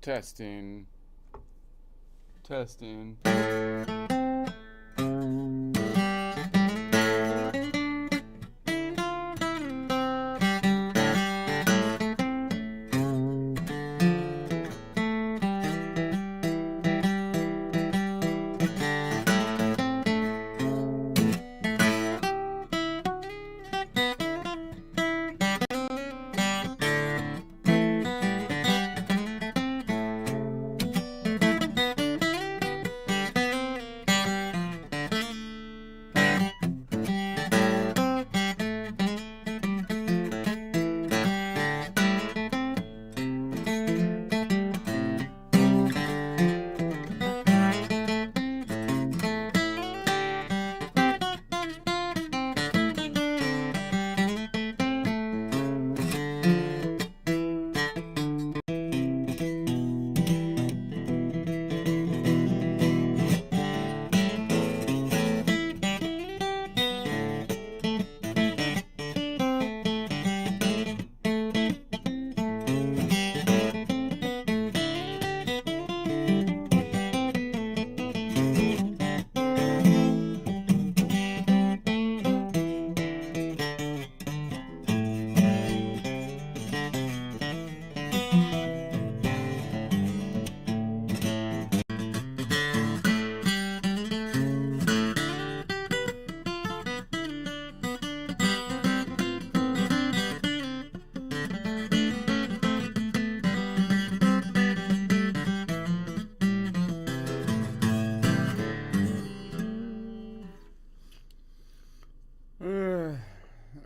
Testing. Testing.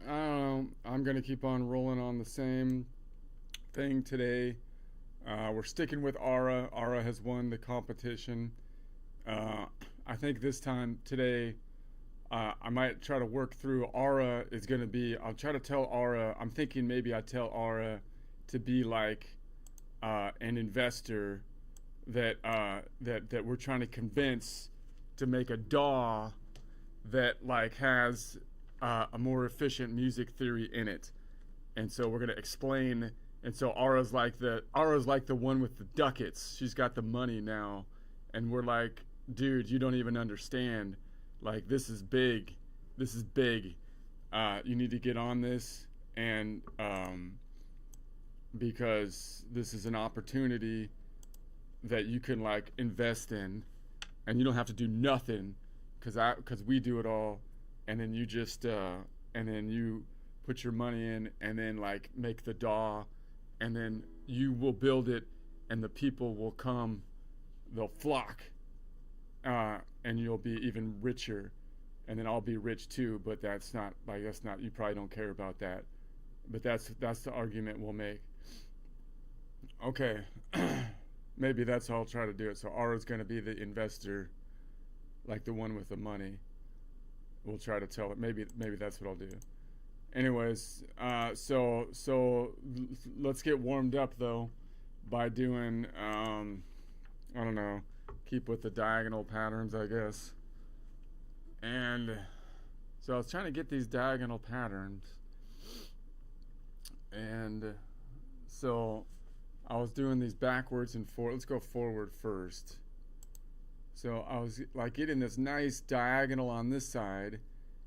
I don't know. I'm gonna keep on rolling on the same thing today. We're sticking with Aura. Aura has won the competition. I think this time today, I might try to work through. Aura is gonna be. I'll try to tell Aura. I'm thinking maybe I tell Aura to be like an investor that we're trying to convince to make a DAW that like has a more efficient music theory in it, and so we're gonna explain. And so Aura's like the one with the ducats. She's got the money now, and we're like, dude, you don't even understand. Like this is big. This is big. You need to get on this, and because this is an opportunity that you can like invest in, and you don't have to do nothing, because we do it all, and then you just and then you put your money in, and then like make the DAW, and then you will build it, and the people will come, they'll flock, and you'll be even richer, and then I'll be rich too. But that's not like that's not. You probably don't care about that, but that's the argument we'll make. Okay, maybe that's how I'll try to do it. So Aura's going to be the investor, like the one with the money. We'll try to tell it. Maybe that's what I'll do. Anyways, so let's get warmed up though by doing I don't know, keep with the diagonal patterns, I guess. And so I was trying to get these diagonal patterns, and so I was doing these backwards and forward. Let's go forward first. So I was like getting this nice diagonal on this side,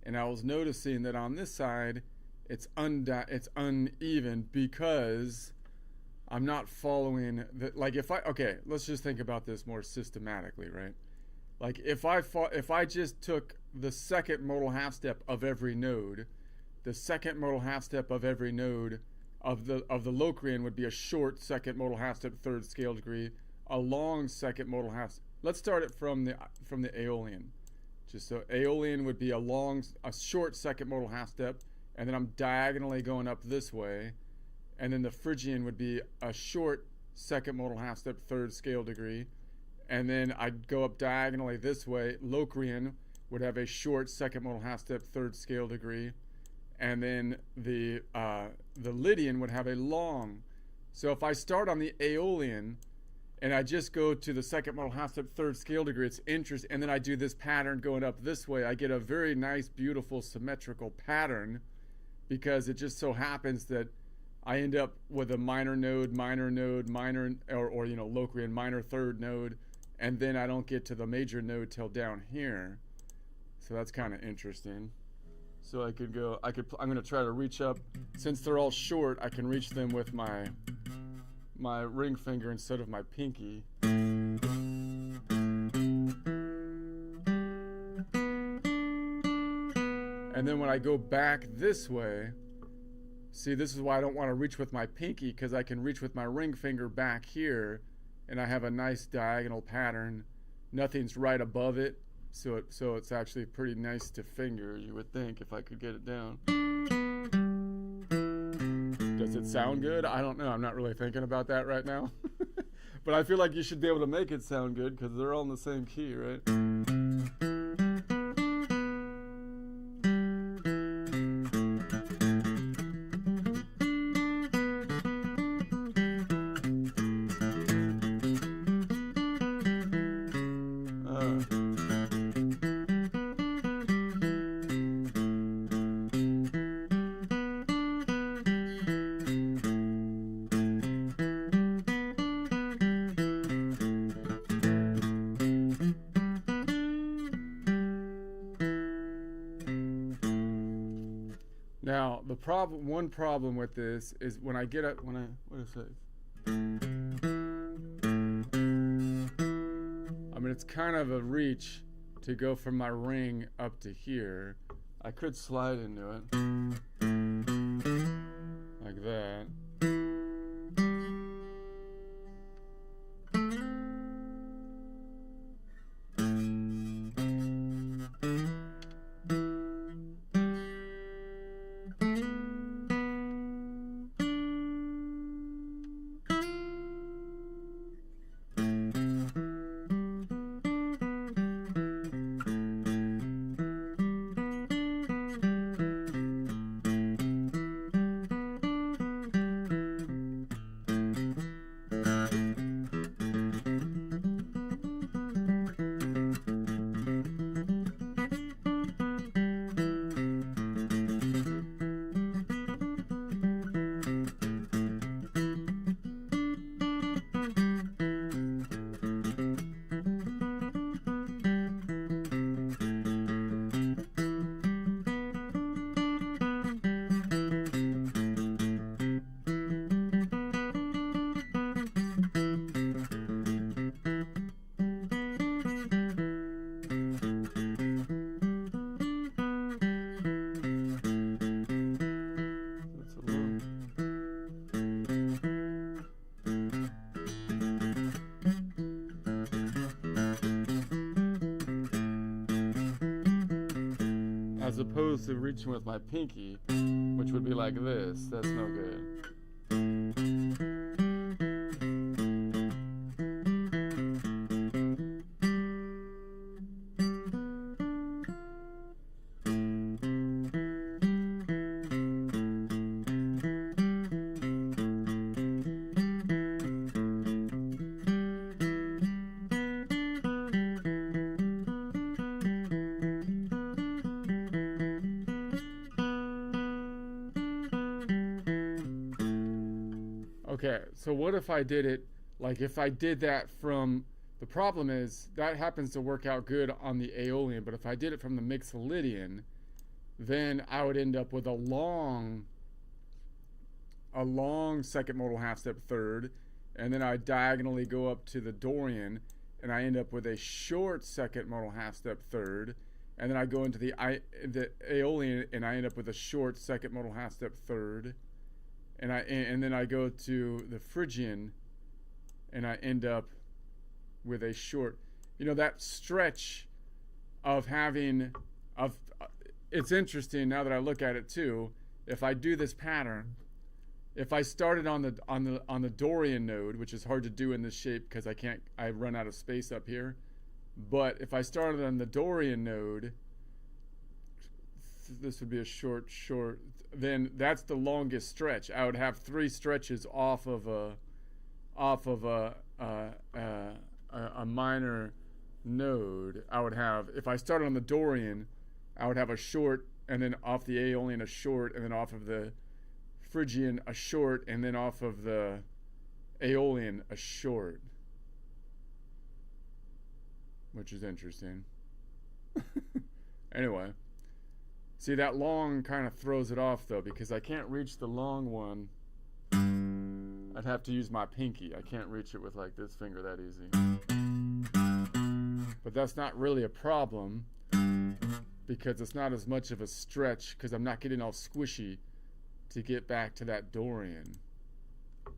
and I was noticing that on this side it's uneven because I'm not following the, like okay, let's just think about this more systematically, right? Like if I just took the second modal half step of every node, the second modal half step of every node of the Locrian would be a short second modal half step third scale degree, a long second modal half. Let's start it from the Aeolian. Just so Aeolian would be a short second modal half step, and then I'm diagonally going up this way, and then the Phrygian would be a short second modal half step third scale degree, and then I'd go up diagonally this way. Locrian would have a short second modal half step third scale degree, and then the Lydian would have a long. So if I start on the Aeolian and I just go to the second modal half step third scale degree, it's interesting, and then I do this pattern going up this way, I get a very nice, beautiful, symmetrical pattern, because it just so happens that I end up with a minor node, or Locrian minor third node, and then I don't get to the major node till down here. So that's kind of interesting. So I'm going to try to reach up. Since they're all short, I can reach them with my ring finger instead of my pinky. And then when I go back this way, see, this is why I don't want to reach with my pinky, because I can reach with my ring finger back here, and I have a nice diagonal pattern. Nothing's right above it, so it's actually pretty nice to finger, you would think, if I could get it down. Does it sound good? I don't know. I'm not really thinking about that right now. But I feel like you should be able to make it sound good, because they're all in the same key, right? Now, one problem with this is when I get up, what is it? I mean, it's kind of a reach to go from my ring up to here. I could slide into it like that. As opposed to reaching with my pinky, which would be like this. That's no good. Okay, so what if I did it, like if I did that from, the problem is that happens to work out good on the Aeolian, but if I did it from the Mixolydian, then I would end up with a long second modal half step third, and then I diagonally go up to the Dorian, and I end up with a short second modal half step third, and then I go into the Aeolian, and I end up with a short second modal half step third. And then I go to the Phrygian, and I end up with a short. You know, that stretch of having it's interesting now that I look at it too. If I do this pattern, if I started on the Dorian node, which is hard to do in this shape because I run out of space up here. But if I started on the Dorian node, this would be a short, then that's the longest stretch. I would have 3 stretches off of a minor node. I would have, if I started on the Dorian, I would have a short, and then off the Aeolian a short, and then off of the Phrygian a short, and then off of the Aeolian a short, which is interesting. Anyway, see, that long kind of throws it off though, because I can't reach the long one. I'd have to use my pinky. I can't reach it with like this finger that easy. But that's not really a problem, because it's not as much of a stretch, because I'm not getting all squishy to get back to that Dorian.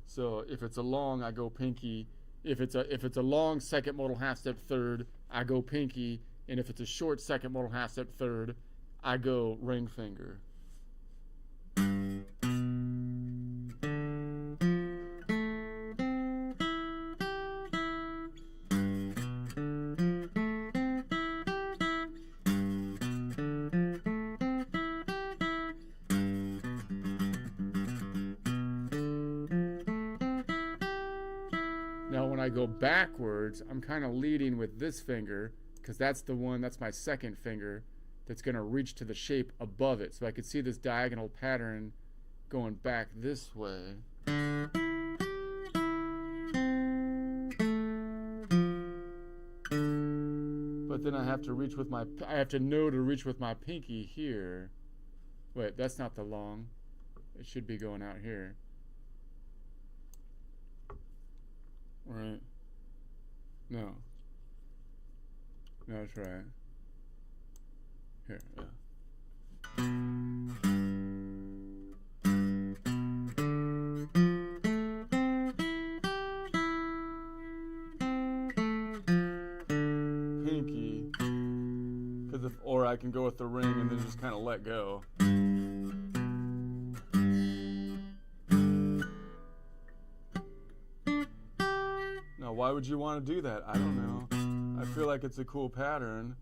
So if it's a long, I go pinky. If it's a long second modal half step third, I go pinky. And if it's a short second modal half step third, I go ring finger. Now when I go backwards, I'm kind of leading with this finger, because that's my second finger that's going to reach to the shape above it. So I could see this diagonal pattern going back this way. But then I have to know to reach with my pinky here. Wait, that's not the long. It should be going out here. Right. No. No, try it. Here, yeah. Pinky. Or I can go with the ring and then just kind of let go. Now, why would you want to do that? I don't know. I feel like it's a cool pattern.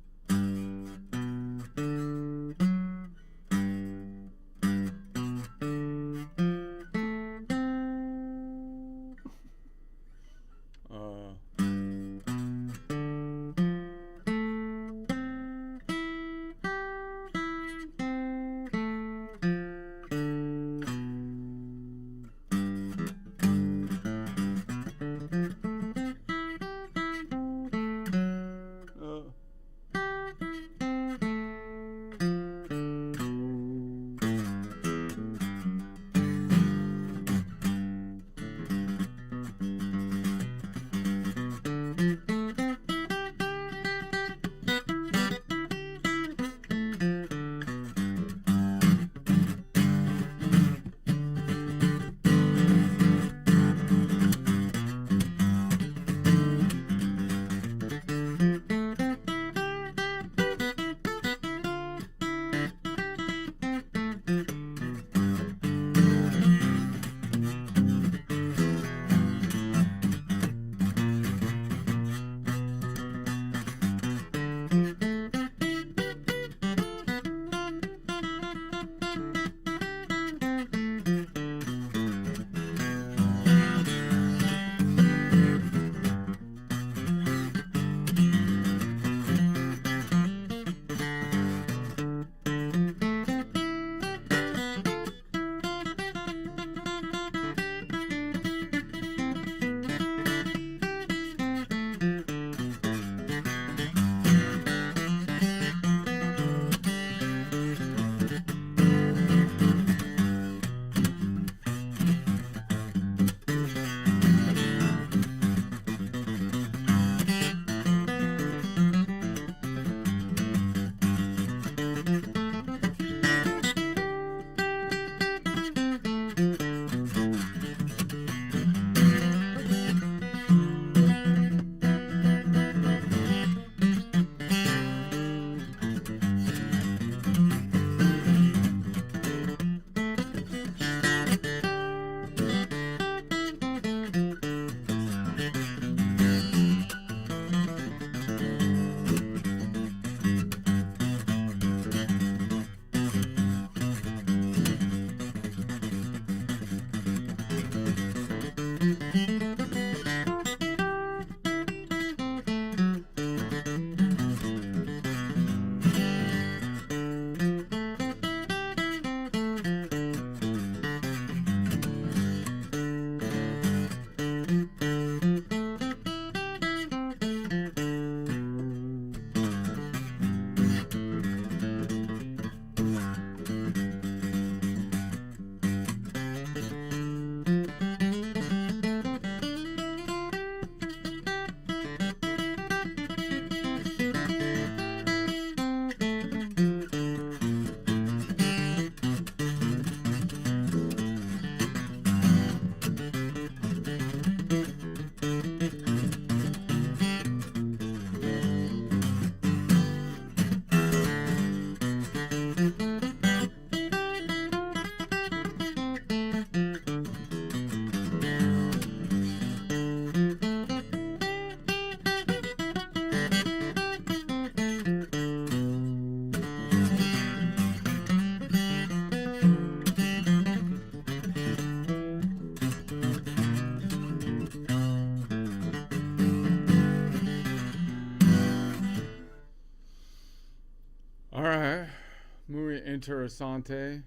interessante,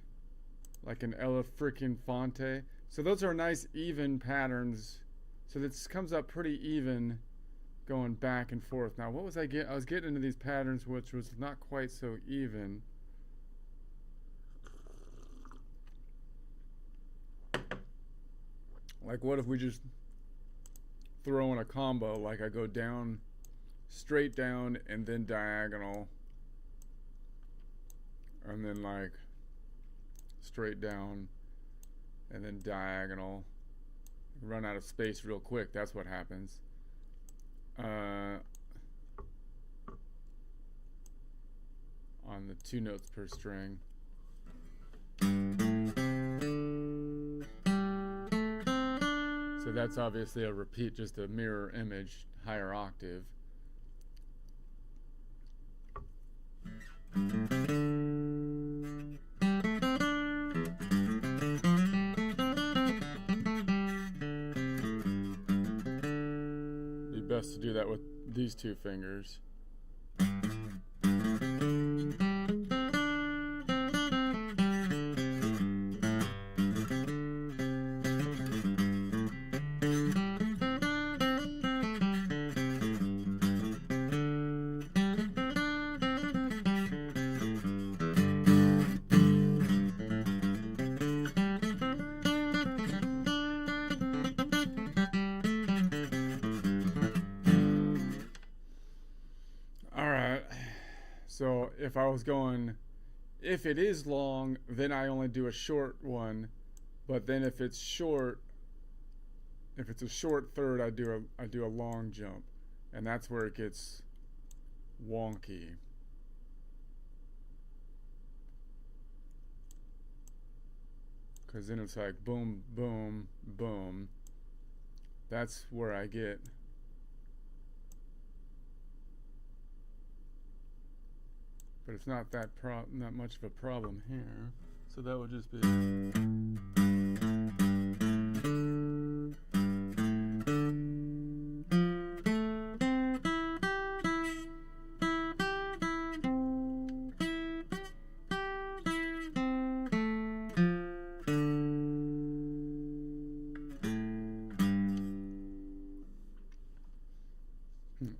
like an Ella freaking Fonte. So those are nice even patterns. So this comes up pretty even going back and forth. Now what was I getting? I was getting into these patterns which was not quite so even. Like what if we just throw in a combo, like I go down, straight down, and then diagonal, and then like straight down, and then diagonal. Run out of space real quick, that's what happens. On the 2 notes per string. So that's obviously a repeat, just a mirror image, higher octave. Be best to do that with these 2 fingers. So if I was going, if it is long, then I only do a short one. But then if it's short, if it's a short third, I do a long jump, and that's where it gets wonky. Because then it's like boom, boom, boom. That's where I get. But it's not that not much of a problem here. So that would just be.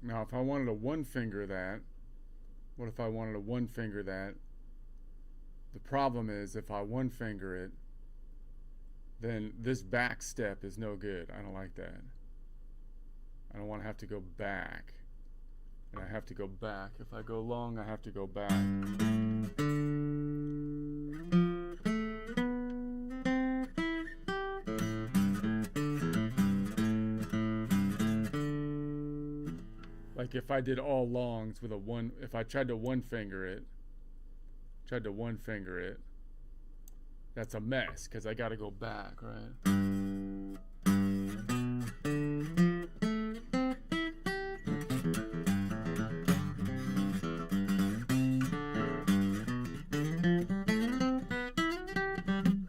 Now, if I wanted to 1 finger that, what if I wanted to 1 finger that? The problem is if I 1 finger it, then this back step is no good. I don't like that. I don't want to have to go back. And I have to go back. If I go long, I have to go back. Like if I did all longs with a 1, if I tried to 1 finger it, that's a mess because I got to go back, right?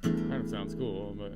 Kind of sounds cool, but.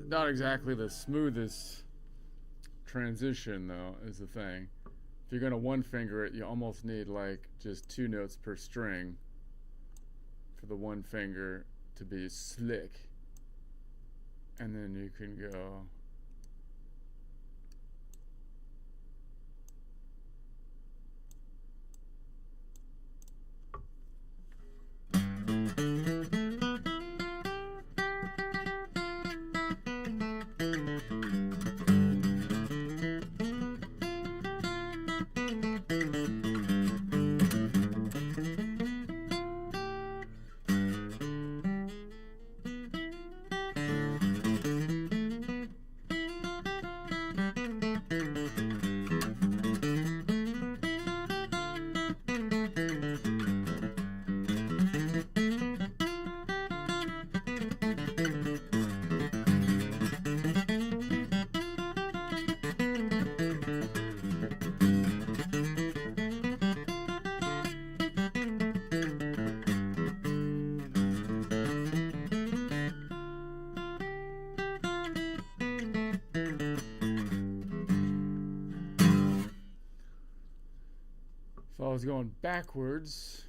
Not exactly the smoothest transition though is the thing. If you're gonna 1 finger it, you almost need like just 2 notes per string for the 1 finger to be slick, and then you can go. I was going backwards,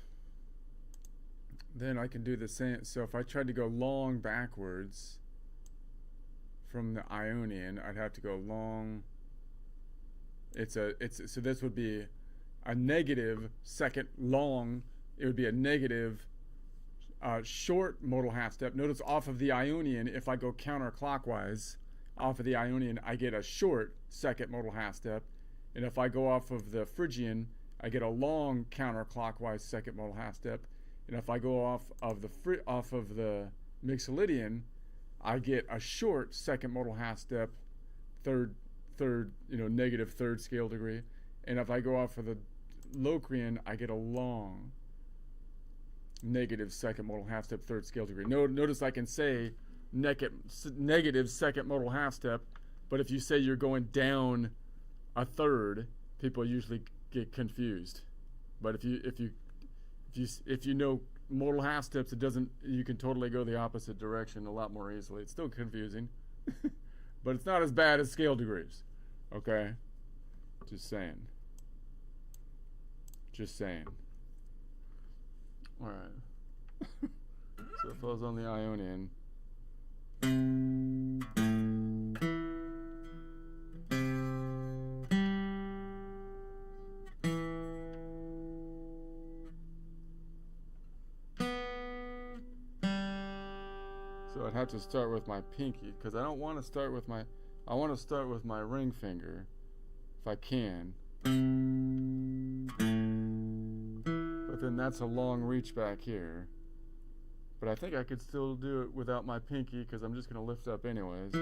then I can do the same. So if I tried to go long backwards from the Ionian, I'd have to go long. So this would be a negative second long. It would be a negative short modal half step. Notice off of the Ionian, if I go counterclockwise off of the Ionian, I get a short second modal half step. And if I go off of the Phrygian, I get a long counterclockwise second modal half step. And if I go off of the Mixolydian, I get a short second modal half step, negative third scale degree. And if I go off of the Locrian, I get a long negative second modal half step, third scale degree. Notice I can say negative second modal half step, but if you say you're going down a third, people usually get confused. But if you know modal half steps, you can totally go the opposite direction a lot more easily. It's still confusing, but it's not as bad as scale degrees. Okay, just saying. All right. So if I was on the Ionian, so I'd have to start with my pinky, because I don't want to start with I want to start with my ring finger if I can. But then that's a long reach back here. But I think I could still do it without my pinky, because I'm just going to lift up anyways.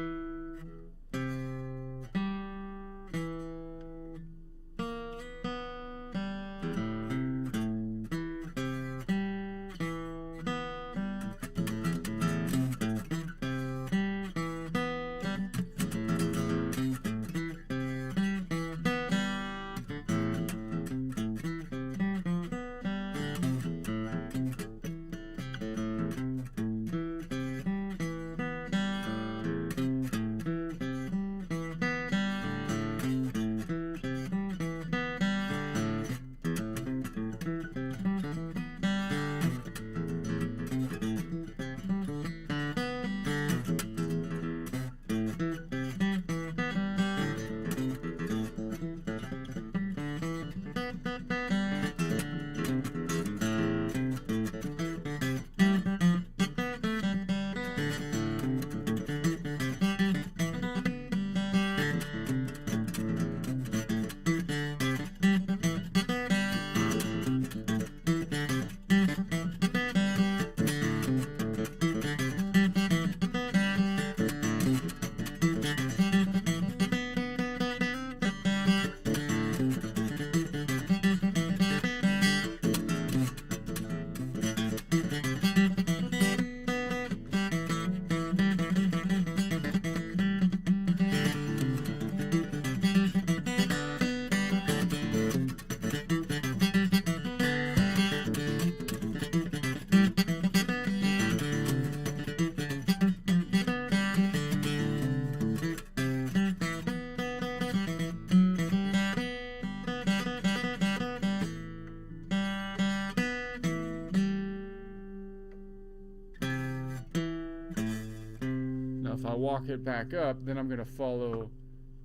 If I walk it back up, then I'm going to follow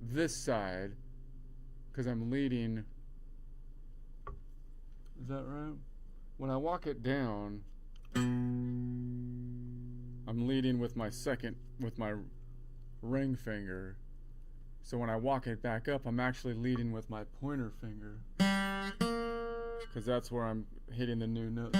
this side because I'm leading. Is that right? When I walk it down, I'm leading with my ring finger. So when I walk it back up, I'm actually leading with my pointer finger because that's where I'm hitting the new note.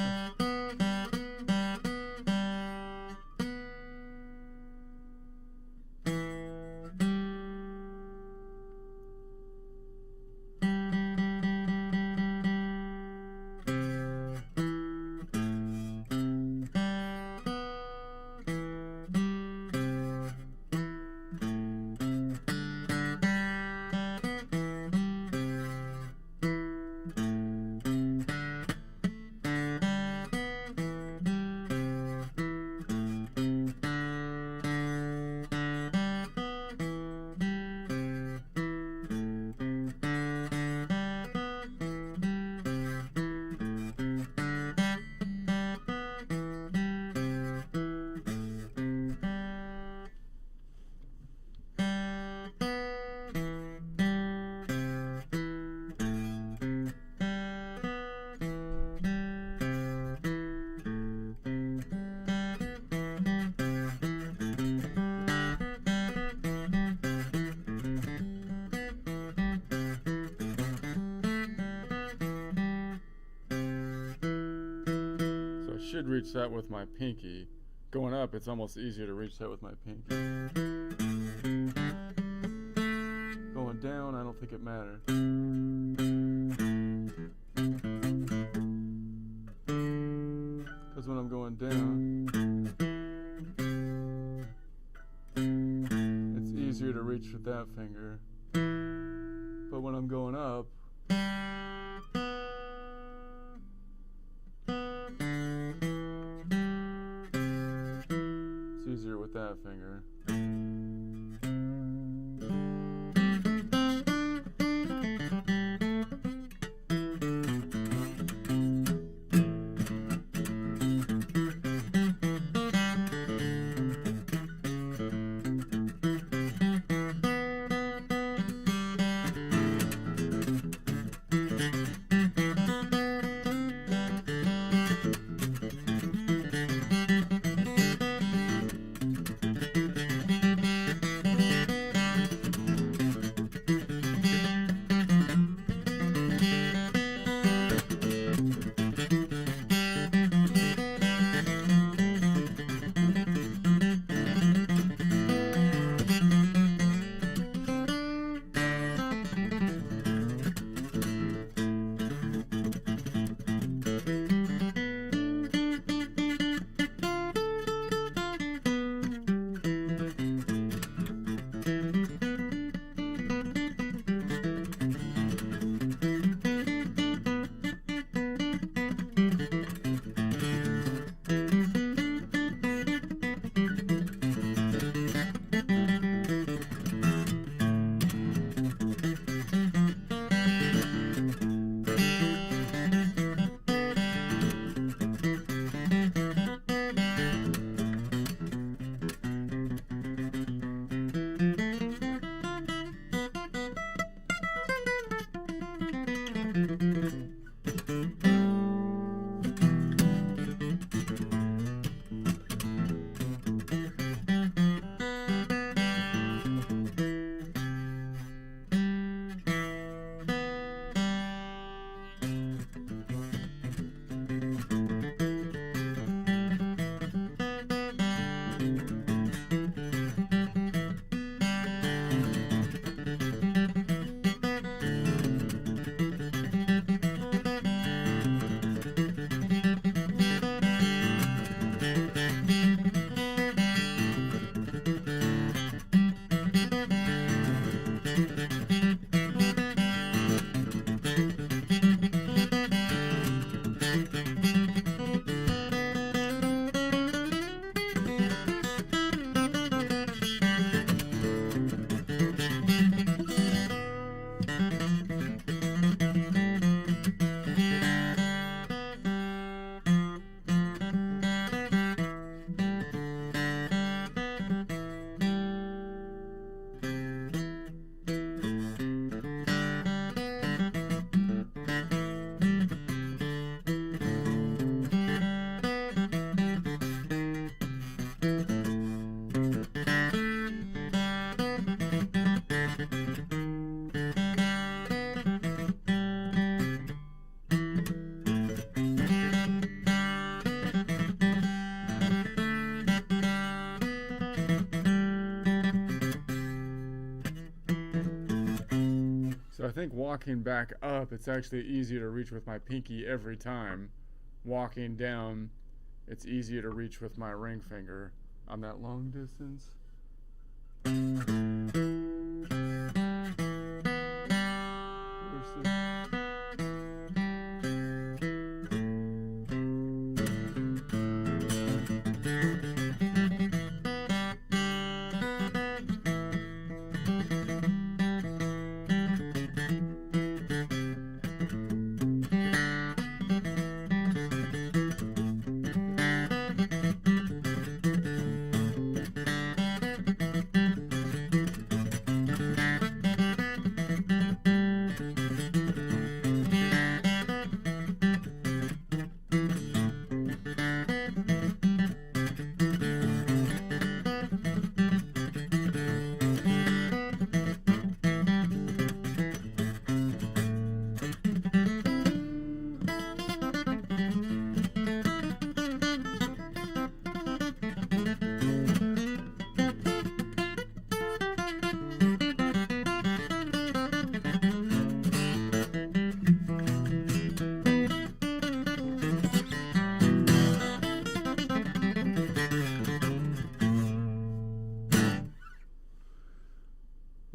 should reach that with my pinky. Going up, it's almost easier to reach that with my pinky. Going down, I don't think it matters. Because when I'm going down, it's easier to reach with that finger. But when I'm going up, it's easier with that finger. So I think walking back up, it's actually easier to reach with my pinky every time. Walking down, it's easier to reach with my ring finger on that long distance.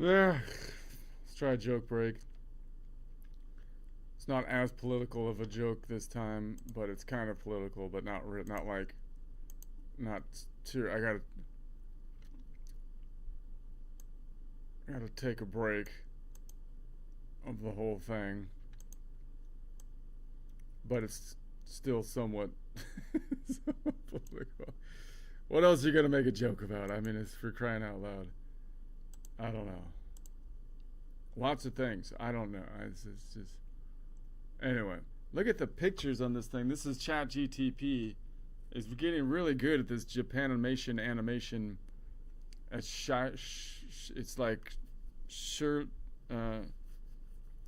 Yeah. Let's try a joke break. It's not as political of a joke this time, but it's kind of political, but not too. I gotta take a break of the whole thing, but it's still somewhat political. What else are you gonna make a joke about? I mean, it's for crying out loud. I don't know. Lots of things. I don't know. It's just. Anyway, look at the pictures on this thing. This is ChatGTP. It's getting really good at this Japanimation animation. It's like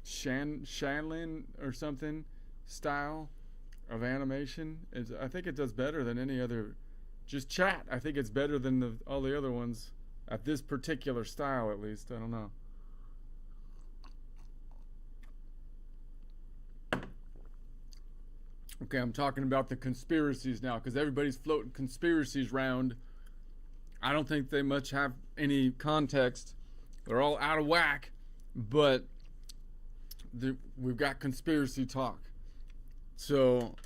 Shanlin or something style of animation. I think it does better than any other. Just chat. I think it's better than all the other ones at this particular style, at least. I don't know. Okay, I'm talking about the conspiracies now because everybody's floating conspiracies around. I don't think they much have any context. They're all out of whack, but we've got conspiracy talk. So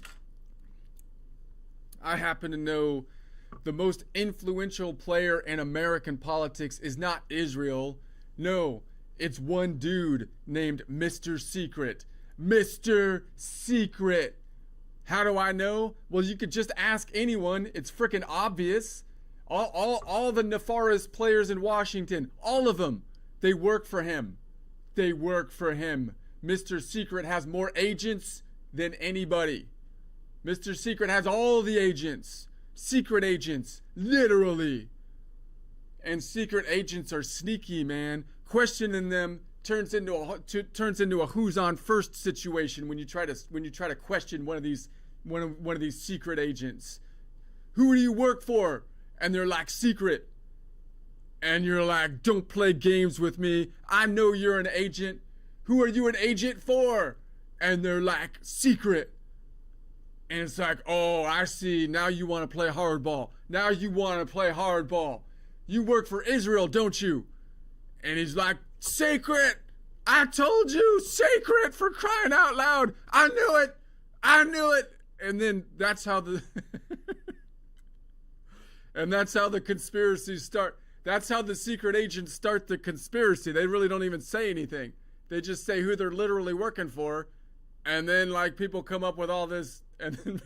I happen to know the most influential player in American politics is not Israel. No, it's one dude named Mr. Secret. Mr. Secret. How do I know? Well, you could just ask anyone. It's freaking obvious. All the nefarious players in Washington, all of them, they work for him. They work for him. Mr. Secret has more agents than anybody. Mr. Secret has all the agents. Secret agents, literally. And secret agents are sneaky, man. Questioning them turns into a who's on first situation when you try to question one of these secret agents. Who do you work for? And they're like, secret. And you're like, don't play games with me. I know you're an agent. Who are you an agent for? And they're like, secret. And it's like, oh, I see. Now you want to play hardball. Now you want to play hardball. You work for Israel, don't you? And he's like, secret. I told you, secret, for crying out loud. I knew it. I knew it. And then that's how the conspiracies start. That's how the secret agents start the conspiracy. They really don't even say anything. They just say who they're literally working for. And then like people come up with all this and then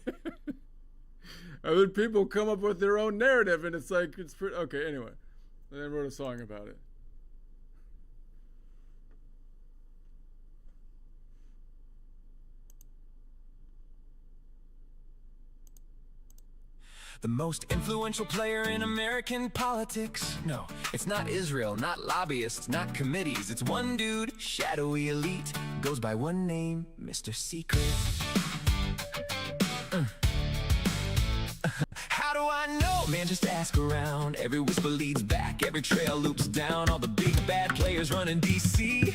people come up with their own narrative and it's like it's pretty okay, anyway. And I wrote a song about it. The most influential player in American politics. No, it's not Israel, not lobbyists, not committees. It's one dude, shadowy elite, goes by one name, Mr. Secret. How do I know? Man, just ask around. Every whisper leads back, every trail loops down. All the big bad players running DC,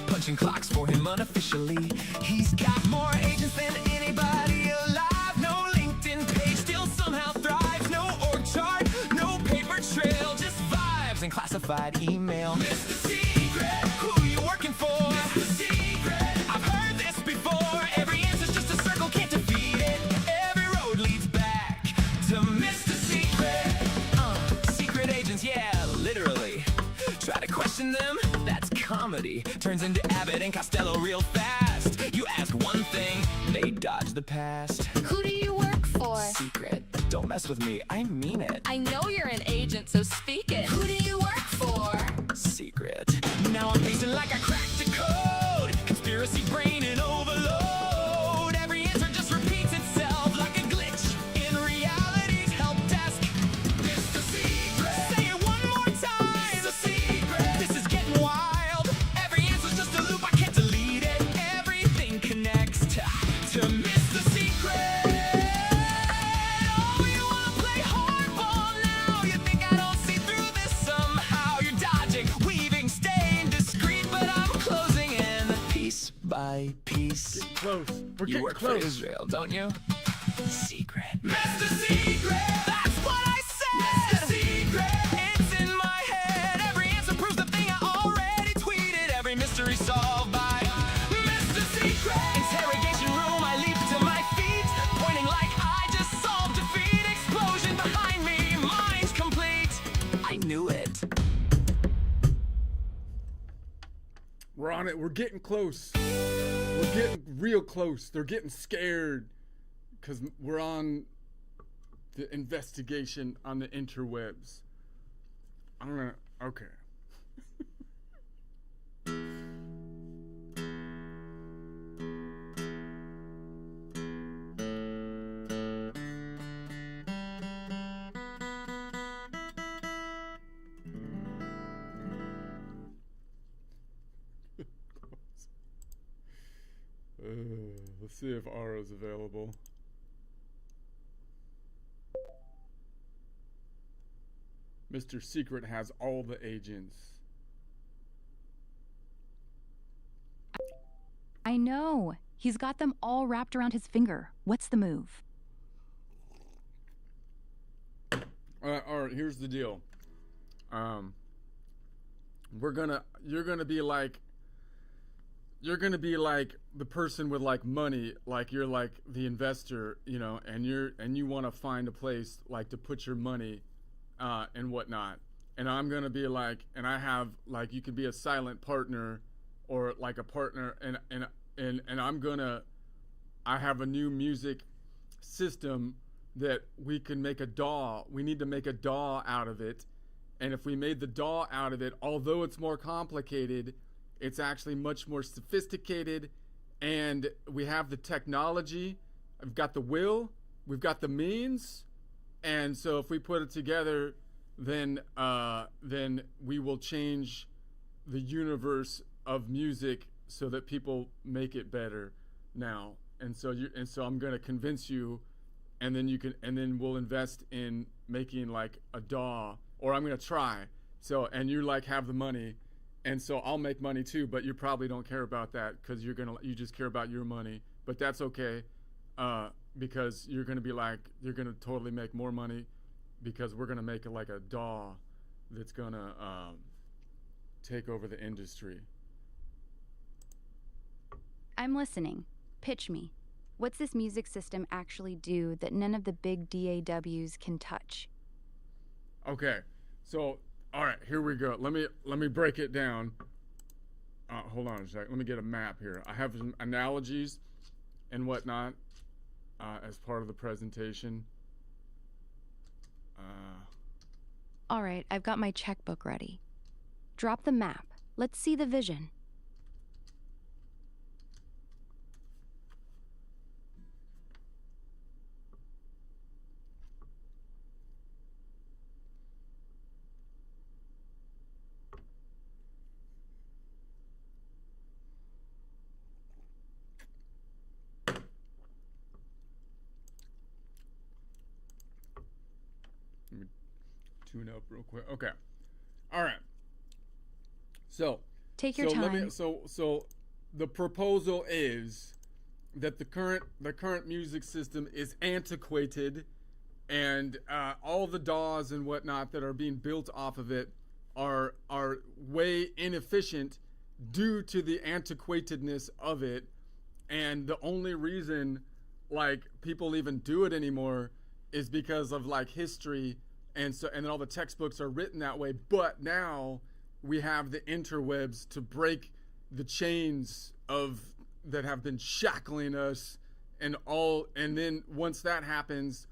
punching clocks for him unofficially. He's got more agents than anybody alive. No LinkedIn page, still somehow thrives. No org chart, no paper trail, just vibes and classified email. Mr. Secret, who you working for? Mr. Secret, I've heard this before. Every answer's just a circle, can't defeat it. Every road leads back to Mr. Secret. Secret agents, yeah, literally. Try to question them, that's comedy. Turns into Abbott and Costello real fast. You ask one thing, they dodge the past. Who do you work for? Secret, don't mess with me, I mean it. I know you're an agent, so speak it. Who do you work for? Secret. Now I'm pacing like I cracked a code. Conspiracy brain in overload. Every answer just repeats itself like a glitch in reality's help desk. Mr. Secret. Say it one more time. Mr. Secret. This is getting wild. Every answer's just a loop, I can't delete it. Everything connects to Mr. Secret. Oh, you wanna play hardball now? You think I don't see through this somehow? You're dodging, weaving, staying discreet, but I'm closing in piece by piece. Close. We're You getting work close. for Israel, don't you? Secret. Mr. Secret! That's what I said! Mr. Secret! It's in my head. Every answer proves the thing I already mystery solved by Mr. Secret. Interrogation room, I leap to my feet, pointing like I just solved defeat. Explosion behind me, mine's complete. I knew it. We're on it. We're getting close. We're getting real close. They're getting scared because we're on the investigation on the interwebs. I'm gonna. Okay. Let's see if Ara's available. Mr. Secret has all the agents. I know. He's got them all wrapped around his finger. What's the move? All right, here's the deal. You're gonna be like the person with like money, like you're like the investor, you know, and you want to find a place like to put your money, and whatnot. And I'm gonna be like, and I have like, you could be a silent partner, or like a partner, and I have a new music system that we can make a DAW. We need to make a DAW out of it. And if we made the DAW out of it, although it's more complicated, it's actually much more sophisticated, and we have the technology. I've got the will, we've got the means, and so if we put it together, then we will change the universe of music so that people make it better now. And so I'm gonna convince you, and then we'll invest in making like a DAW, or I'm gonna try. So, and you like have the money. And so I'll make money too, but you probably don't care about that because you just care about your money. But that's okay, because you're gonna totally make more money, because we're gonna make it like a DAW that's gonna take over the industry. I'm listening. Pitch me. What's this music system actually do that none of the big DAWs can touch? Okay, so. All right, here we go. Let me break it down. Hold on a sec. Let me get a map here. I have some analogies and whatnot as part of the presentation. All right, I've got my checkbook ready. Drop the map. Let's see the vision. Tune up real quick. Okay. All right. So take your time. So the proposal is that the current music system is antiquated, and all the DAWs and whatnot that are being built off of it are way inefficient due to the antiquatedness of it. And the only reason like people even do it anymore is because of like history. And then all the textbooks are written that way. But now we have the interwebs to break the chains that have been shackling us, and then once that happens,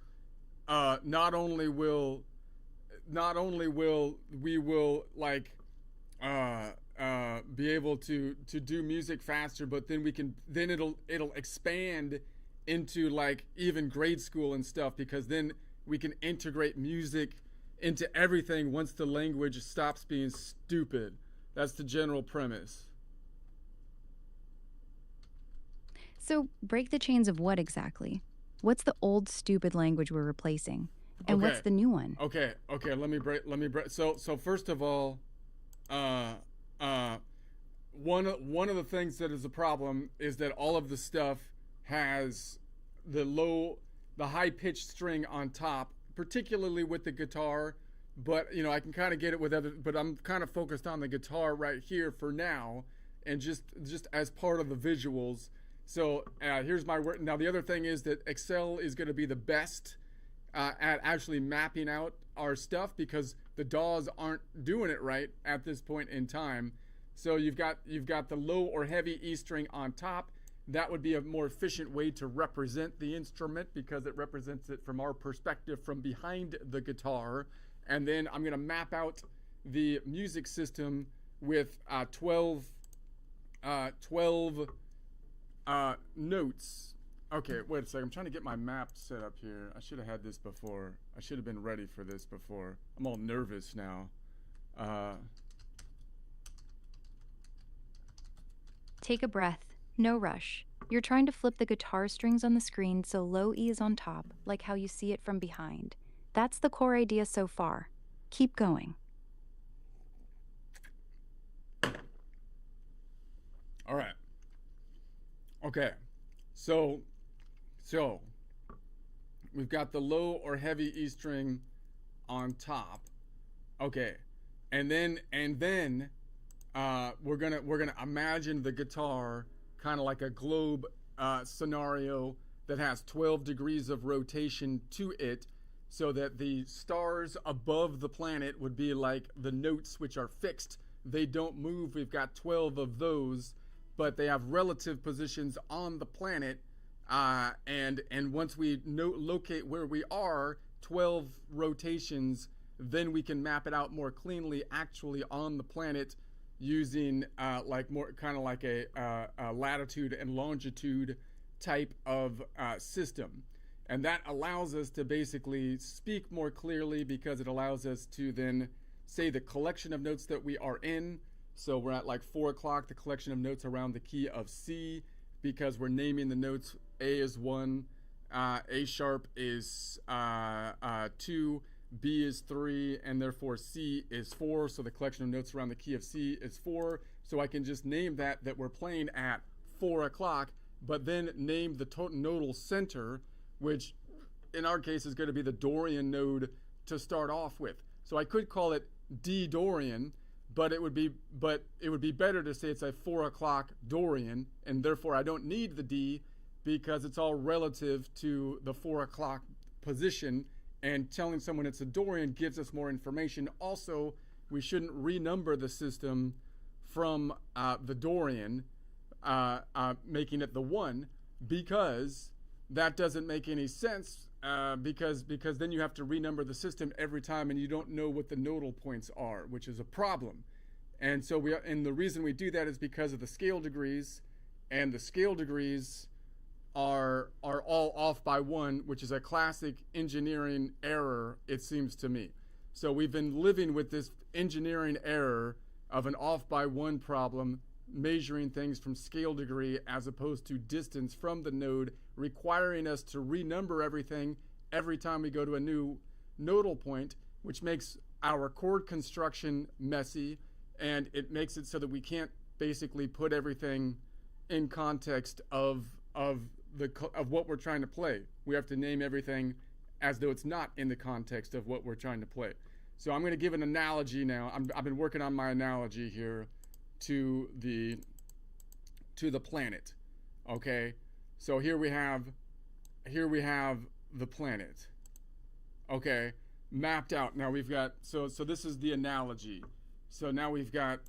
not only will we like be able to do music faster, but then it'll expand into like even grade school and stuff, because then we can integrate music into everything once the language stops being stupid. That's the general premise. So break the chains of what exactly? What's the old stupid language we're replacing? And what's the new one? Okay, let me break. So first of all, one of the things that is a problem is that all of the stuff has the high-pitched string on top, particularly with the guitar, but I can kind of get it with other, but I'm kind of focused on the guitar right here for now. and just as part of the visuals. So here's my work. Now the other thing is that Excel is going to be the best at actually mapping out our stuff, because the DAWs aren't doing it right at this point in time. So you've got the low or heavy E string on top. That would be a more efficient way to represent the instrument, because it represents it from our perspective from behind the guitar. And then I'm going to map out the music system with 12 notes. Okay, wait a second. I'm trying to get my map set up here. I should have had this before. I should have been ready for this before. I'm all nervous now. Take a breath. No rush. You're trying to flip the guitar strings on the screen so low E is on top, like how you see it from behind. That's the core idea so far. Keep going. All right. Okay. So we've got the low or heavy E string on top. Okay. And then we're gonna imagine the guitar kind of like a globe scenario that has 12 degrees of rotation to it, so that the stars above the planet would be like the notes, which are fixed. They don't move. We've got 12 of those, but they have relative positions on the planet. And once we locate where we are, 12 rotations, then we can map it out more cleanly actually on the planet, using like more kind of like a latitude and longitude type of system. And that allows us to basically speak more clearly, because it allows us to then say the collection of notes that we are in. So we're at like 4 o'clock, the collection of notes around the key of C, because we're naming the notes. A is 1, A sharp is 2, B is 3, and therefore C is 4. So the collection of notes around the key of C is 4. So I can just name that we're playing at 4 o'clock, but then name the nodal center, which in our case is going to be the Dorian node to start off with. So I could call it D Dorian, but it would be better to say it's a 4 o'clock Dorian, and therefore I don't need the D, because it's all relative to the 4 o'clock position, and telling someone it's a Dorian gives us more information. Also, we shouldn't renumber the system from the Dorian, making it the 1, because that doesn't make any sense, because then you have to renumber the system every time, and you don't know what the nodal points are, which is a problem. And so and the reason we do that is because of the scale degrees, and the scale degrees are all off by 1, which is a classic engineering error, it seems to me. So we've been living with this engineering error of an off by 1 problem, measuring things from scale degree as opposed to distance from the node, requiring us to renumber everything every time we go to a new nodal point, which makes our chord construction messy, and it makes it so that we can't basically put everything in context of what we're trying to play. We have to name everything as though it's not in the context of what we're trying to play. So I'm going to give an analogy now. I've been working on my analogy here to the planet. Okay, so here we have the planet. Okay, mapped out. Now we've got so this is the analogy. So now we've got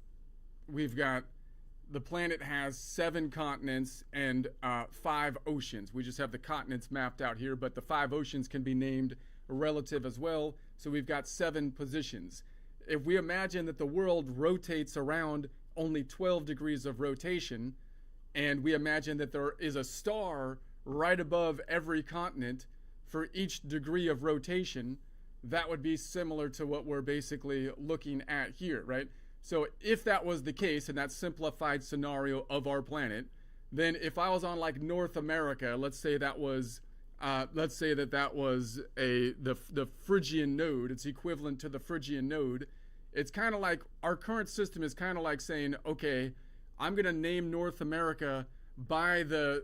the planet has 7 continents and 5 oceans. We just have the continents mapped out here, but the 5 oceans can be named relative as well. So we've got 7 positions. If we imagine that the world rotates around only 12 degrees of rotation, and we imagine that there is a star right above every continent for each degree of rotation, that would be similar to what we're basically looking at here, right? So if that was the case, and that simplified scenario of our planet, then if I was on like North America, let's say that was the Phrygian node, it's equivalent to the Phrygian node. It's kind of like our current system is kind of like saying, okay, I'm going to name North America by the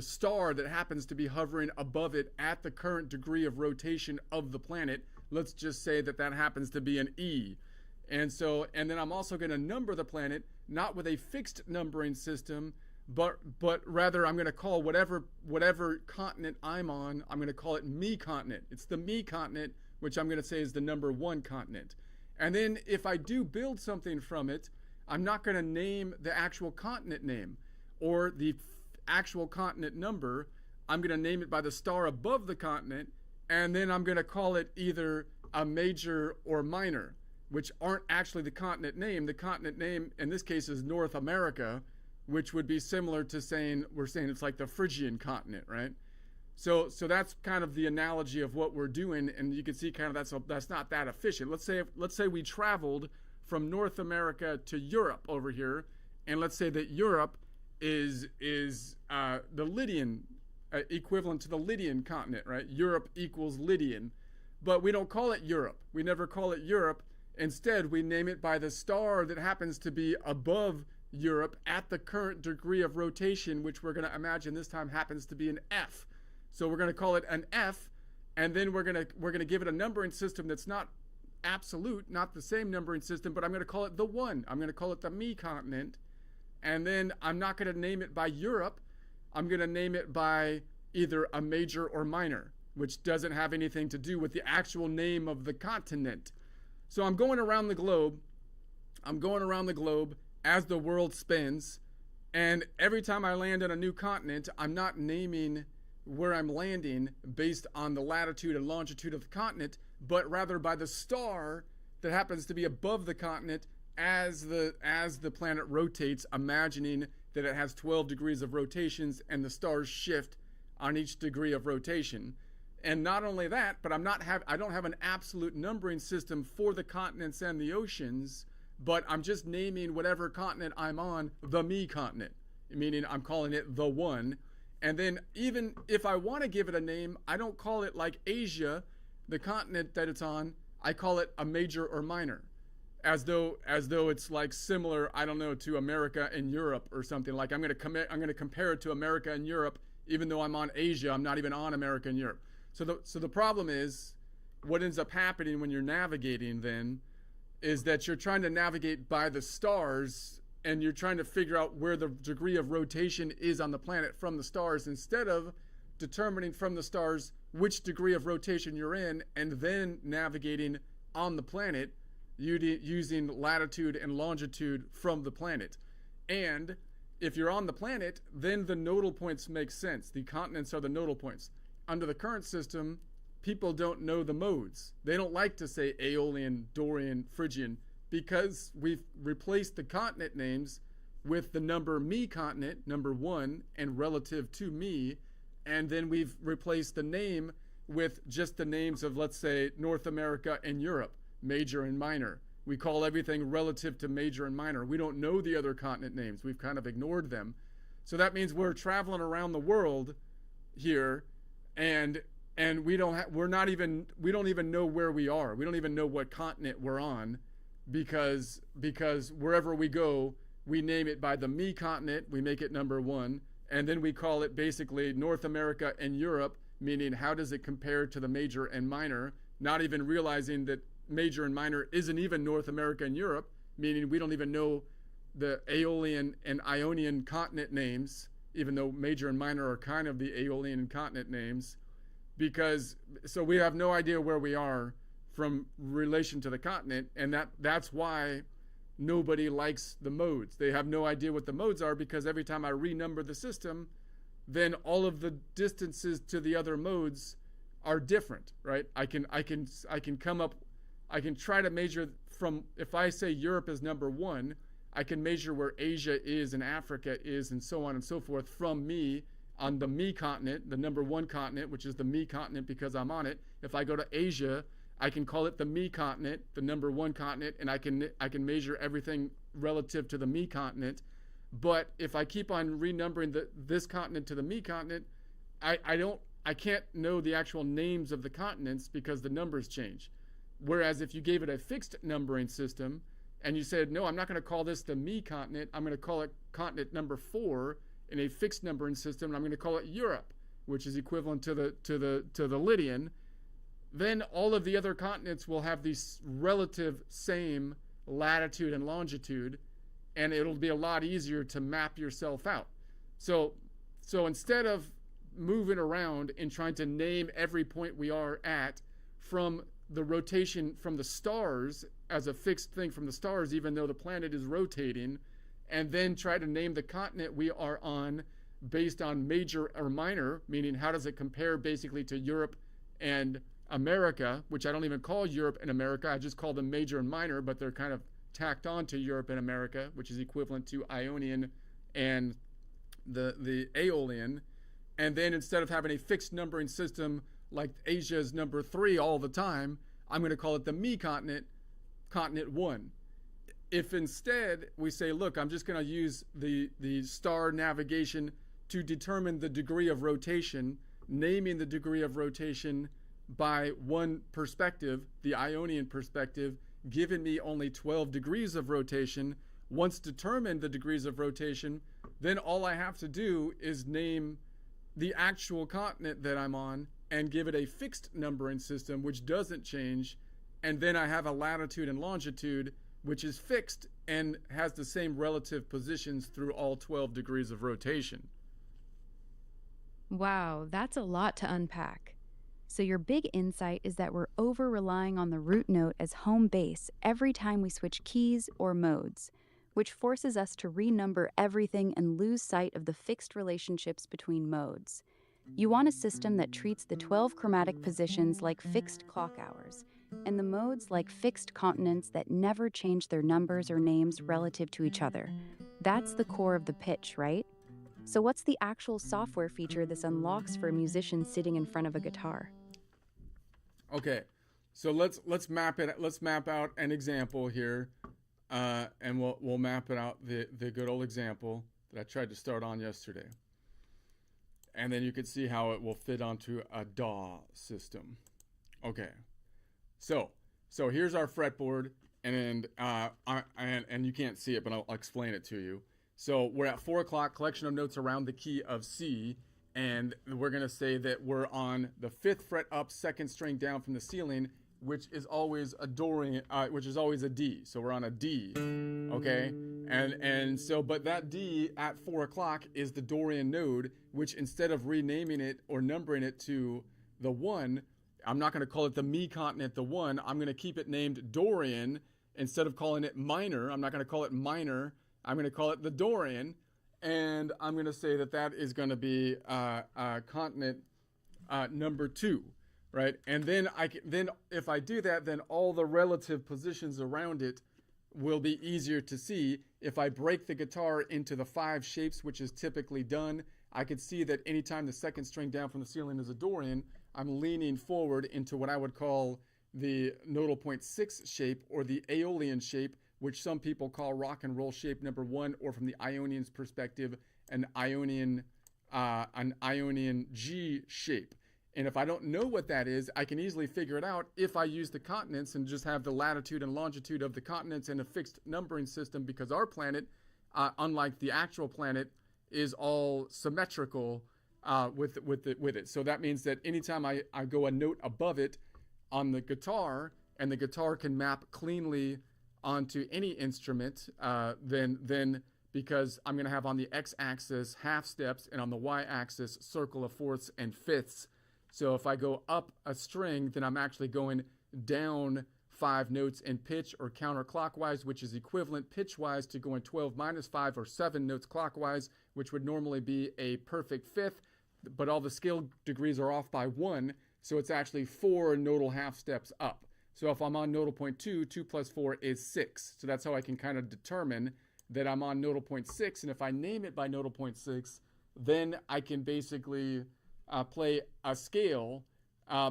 star that happens to be hovering above it at the current degree of rotation of the planet. Let's just say that happens to be an E. And then I'm also going to number the planet not with a fixed numbering system, but rather I'm going to call whatever continent I'm on, I'm going to call it me continent. It's the me continent, which I'm going to say is the number 1 continent. And then if I do build something from it, I'm not going to name the actual continent name or the actual continent number. I'm going to name it by the star above the continent, and then I'm going to call it either a major or minor, which aren't actually the continent name. The continent name in this case is North America, which would be similar to saying it's like the Phrygian continent, right? So that's kind of the analogy of what we're doing, and you can see kind of that's not that efficient. Let's say we traveled from North America to Europe over here, and let's say that Europe is the Lydian equivalent to the Lydian continent, right? Europe equals Lydian, but we don't call it Europe. We never call it Europe. Instead, we name it by the star that happens to be above Europe at the current degree of rotation, which we're going to imagine this time happens to be an F. So we're going to call it an F, and then we're going to give it a numbering system that's not absolute, not the same numbering system, but I'm going to call it the 1. I'm going to call it the me continent, and then I'm not going to name it by Europe. I'm going to name it by either a major or minor, which doesn't have anything to do with the actual name of the continent. So I'm going around the globe. As the world spins, and every time I land on a new continent, I'm not naming where I'm landing based on the latitude and longitude of the continent, but rather by the star that happens to be above the continent as the planet rotates, imagining that it has 12 degrees of rotations and the stars shift on each degree of rotation. And not only that, but I don't have an absolute numbering system for the continents and the oceans, but I'm just naming whatever continent I'm on the me continent, meaning I'm calling it the 1. And then even if I want to give it a name, I don't call it like Asia, the continent that it's on. I call it a major or minor, as though it's like similar, I don't know, to America and Europe or something. Like I'm going to compare it to America and Europe, even though I'm on Asia. I'm not even on America and Europe. So the problem is, what ends up happening when you're navigating then is that you're trying to navigate by the stars, and you're trying to figure out where the degree of rotation is on the planet from the stars, instead of determining from the stars which degree of rotation you're in and then navigating on the planet using latitude and longitude from the planet. And if you're on the planet, then the nodal points make sense. The continents are the nodal points. Under the current system, people don't know the modes. They don't like to say Aeolian, Dorian, Phrygian, because we've replaced the continent names with the number me continent, number 1, and relative to me, and then we've replaced the name with just the names of, let's say, North America and Europe, major and minor. We call everything relative to major and minor. We don't know the other continent names. We've kind of ignored them. So that means we're traveling around the world here, and we don't even know where we are. We don't even know what continent we're on, because wherever we go, we name it by the me continent. We make it number 1, and then we call it basically North America and Europe, meaning how does it compare to the major and minor, not even realizing that major and minor isn't even North America and Europe, meaning we don't even know the Aeolian and Ionian continent names, even though major and minor are kind of the Aeolian continent names, so we have no idea where we are from relation to the continent, and that's why nobody likes the modes. They have no idea what the modes are, because every time I renumber the system, then all of the distances to the other modes are different, right? I can try to measure from, if I say Europe is number 1, I can measure where Asia is and Africa is and so on and so forth from me on the me continent, the number 1 continent, which is the me continent because I'm on it. If I go to Asia, I can call it the me continent, the number 1 continent, and I can measure everything relative to the me continent. But if I keep on renumbering this continent to the me continent, I can't know the actual names of the continents because the numbers change. Whereas if you gave it a fixed numbering system and you said, no, I'm not going to call this the me continent, I'm going to call it continent number 4 in a fixed numbering system, and I'm going to call it Europe, which is equivalent to the Lydian, then all of the other continents will have these relative same latitude and longitude, and it'll be a lot easier to map yourself out. So instead of moving around and trying to name every point we are at from the rotation from the stars as a fixed thing from the stars, even though the planet is rotating, and then try to name the continent we are on based on major or minor, meaning how does it compare basically to Europe and America, which I don't even call Europe and America, I just call them major and minor, but they're kind of tacked on to Europe and America, which is equivalent to Ionian and the Aeolian. And then instead of having a fixed numbering system like Asia's number 3 all the time, I'm going to call it the me continent, continent 1. If instead we say, look, I'm just going to use the star navigation to determine the degree of rotation, naming the degree of rotation by one perspective, the Ionian perspective, giving me only 12 degrees of rotation. Once determined the degrees of rotation, then all I have to do is name the actual continent that I'm on and give it a fixed numbering system which doesn't change, and then I have a latitude and longitude which is fixed and has the same relative positions through all 12 degrees of rotation. Wow, that's a lot to unpack. So your big insight is that we're over-relying on the root note as home base every time we switch keys or modes, which forces us to renumber everything and lose sight of the fixed relationships between modes. You want a system that treats the 12 chromatic positions like fixed clock hours, and the modes like fixed continents that never change their numbers or names relative to each other. That's the core of the pitch, right? So what's the actual software feature this unlocks for a musician sitting in front of a guitar? Okay, so let's map it. Let's map out an example here, and we'll map it out the good old example that I tried to start on yesterday, and then you can see how it will fit onto a DAW system. Okay, so here's our fretboard, and you can't see it, but I'll explain it to you. So we're at 4 o'clock, collection of notes around the key of C, and we're going to say that we're on the 5th fret up, 2nd string down from the ceiling, which is always a Dorian, which is always a D. So we're on a D, okay? And so, but that D at 4 o'clock is the Dorian node, which instead of renaming it or numbering it to the 1, I'm not going to call it the me continent, the 1. I'm going to keep it named Dorian instead of calling it minor. I'm not going to call it minor. I'm going to call it the Dorian, and I'm going to say that that is going to be continent number 2, right? And then then if I do that, then all the relative positions around it will be easier to see. If I break the guitar into the 5 shapes, which is typically done, I could see that anytime the 2nd string down from the ceiling is a Dorian, I'm leaning forward into what I would call the nodal point 6 shape or the Aeolian shape, which some people call rock and roll shape number 1, or from the Ionian's perspective, an Ionian G shape. And if I don't know what that is, I can easily figure it out if I use the continents and just have the latitude and longitude of the continents in a fixed numbering system, because our planet, unlike the actual planet, is all symmetrical with it. So that means that anytime I go a note above it on the guitar, and the guitar can map cleanly onto any instrument, then because I'm going to have on the x-axis half steps and on the y-axis circle of fourths and fifths. So if I go up a string, then I'm actually going down 5 notes in pitch or counterclockwise, which is equivalent pitch-wise to going 12 minus 5 or 7 notes clockwise, which would normally be a perfect fifth, but all the scale degrees are off by 1, so it's actually 4 nodal half steps up. So if I'm on nodal point 2, 2 plus 4 is 6. So that's how I can kind of determine that I'm on nodal point 6. And if I name it by nodal point 6, then I can basically play a scale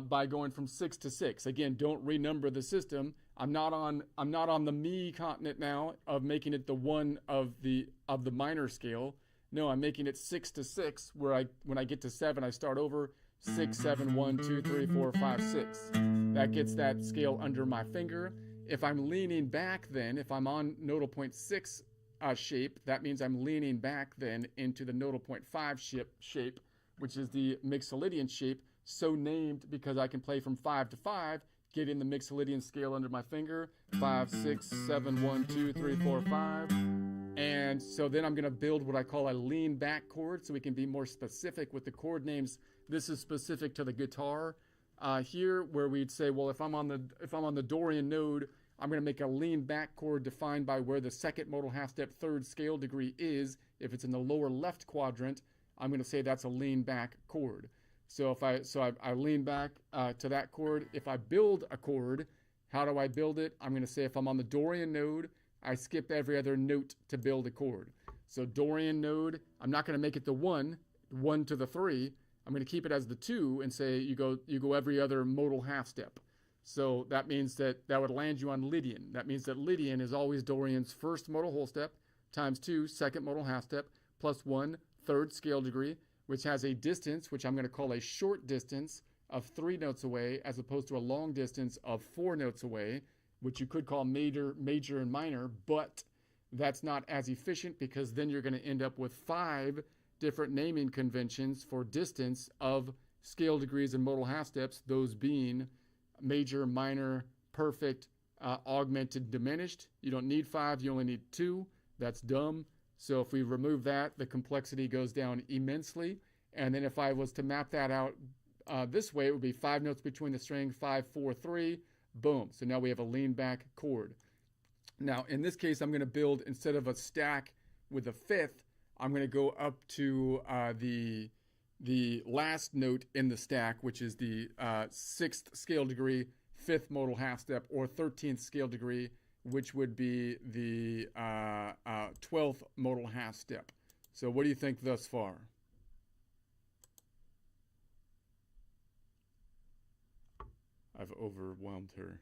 by going from 6 to 6. Again, don't renumber the system. I'm not on the me continent now of making it the 1 of the minor scale. No, I'm making it 6 to 6, where when I get to 7, I start over 6, 7, 1, 2, 3, 4, 5, 6. That gets that scale under my finger. If I'm leaning back, then if I'm on nodal point 6 shape, that means I'm leaning back then into the nodal point 5 shape, which is the Mixolydian shape, so named because I can play from 5 to 5, getting the Mixolydian scale under my finger. 5, 6, 7, 1, 2, 3, 4, 5. And so then I'm going to build what I call a lean back chord so we can be more specific with the chord names. This is specific to the guitar. Here where we'd say, well, if I'm on the Dorian node, I'm going to make a lean back chord defined by where the second modal half step third scale degree is. If it's in the lower left quadrant, I'm going to say that's a lean back chord. So if I lean back to that chord. If I build a chord, how do I build it? I'm going to say if I'm on the Dorian node, I skip every other note to build a chord. So Dorian node, I'm not going to make it the 1 to the 3. I'm going to keep it as the 2 and say you go every other modal half step. So that means that would land you on Lydian. That means that Lydian is always Dorian's first modal whole step times 2 second modal half step plus 1 third scale degree, which has a distance, which I'm going to call a short distance of 3 notes away as opposed to a long distance of 4 notes away, which you could call major, and minor, but that's not as efficient because then you're going to end up with 5 different naming conventions for distance of scale degrees and modal half steps, those being major, minor, perfect, augmented, diminished. You don't need 5, you only need 2. That's dumb. So if we remove that, the complexity goes down immensely. And then if I was to map that out this way, it would be 5 notes between the string, 5, 4, 3, boom. So now we have a lean back chord. Now in this case, I'm going to build, instead of a stack with a 5th, I'm going to go up to the last note in the stack, which is the 6th scale degree, 5th modal half step, or 13th scale degree, which would be the 12th modal half step. So what do you think thus far? I've overwhelmed her.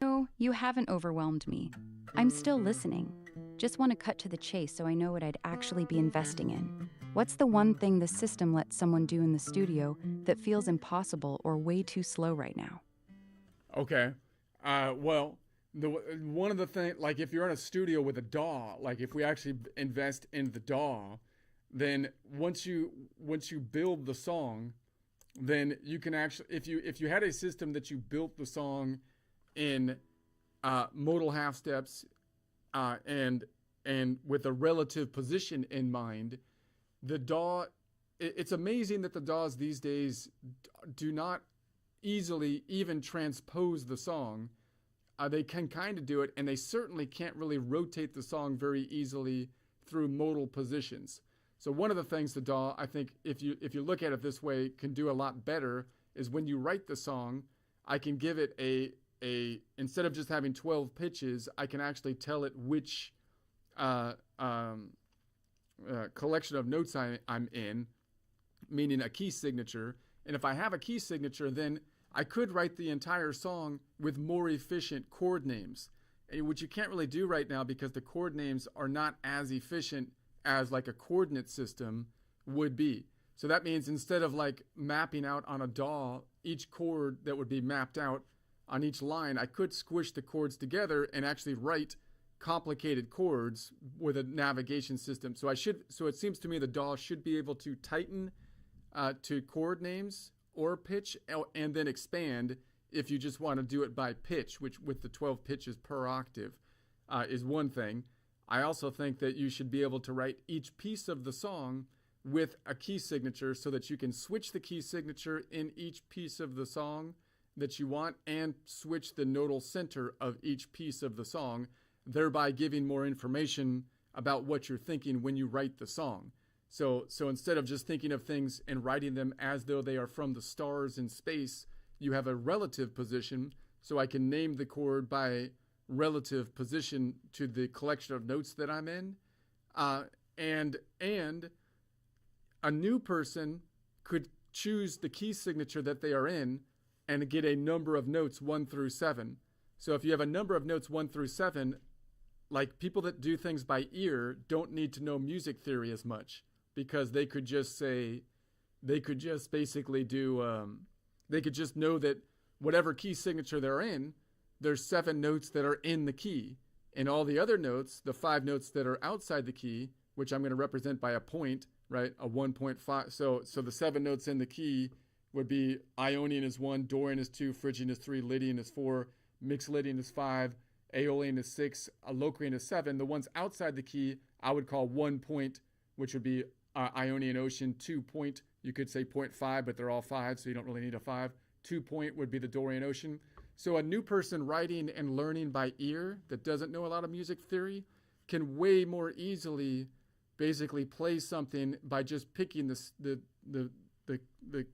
No, you haven't overwhelmed me. I'm still listening. Just want to cut to the chase so I know what I'd actually be investing in. What's the one thing the system lets someone do in the studio that feels impossible or way too slow right now? Okay. Well, one of the things, like if you're in a studio with a DAW, like if we actually invest in the DAW, then once you build the song, then you can actually, if you had a system that you built the song in modal half steps and with a relative position in mind, the DAW, it's amazing that the DAWs these days do not easily even transpose the song. They can kind of do it, and they certainly can't really rotate the song very easily through modal positions. So one of the things the DAW, I think, if you look at it this way, can do a lot better is when you write the song, I can give it a instead of just having 12 pitches, I can actually tell it which collection of notes I'm in, meaning a key signature. And if I have a key signature, then I could write the entire song with more efficient chord names, which you can't really do right now because the chord names are not as efficient as like a coordinate system would be. So that means instead of like mapping out on a DAW each chord that would be mapped out on each line, I could squish the chords together and actually write complicated chords with a navigation system. So it seems to me the DAW should be able to tighten to chord names or pitch and then expand if you just want to do it by pitch, which with the 12 pitches per octave is one thing. I also think that you should be able to write each piece of the song with a key signature so that you can switch the key signature in each piece of the song that you want and switch the nodal center of each piece of the song, thereby giving more information about what you're thinking when you write the song. So instead of just thinking of things and writing them as though they are from the stars in space, you have a relative position, so I can name the chord by relative position to the collection of notes that I'm in. And a new person could choose the key signature that they are in and get a number of notes 1 through 7. So if you have a number of notes 1 through 7, like people that do things by ear don't need to know music theory as much because they could just basically do, they could just know that whatever key signature they're in, there's 7 notes that are in the key. And all the other notes, the 5 notes that are outside the key, which I'm going to represent by a point, right? A 1.5. So the 7 notes in the key would be Ionian is 1, Dorian is 2, Phrygian is 3, Lydian is 4, Mixed Lydian is 5, Aeolian is 6, Locrian is 7. The ones outside the key I would call 1 point, which would be Ionian Ocean. 2 point, you could say 0.5, but they're all 5, so you don't really need a 5. 2 point would be the Dorian Ocean. So a new person writing and learning by ear that doesn't know a lot of music theory can way more easily basically play something by just picking the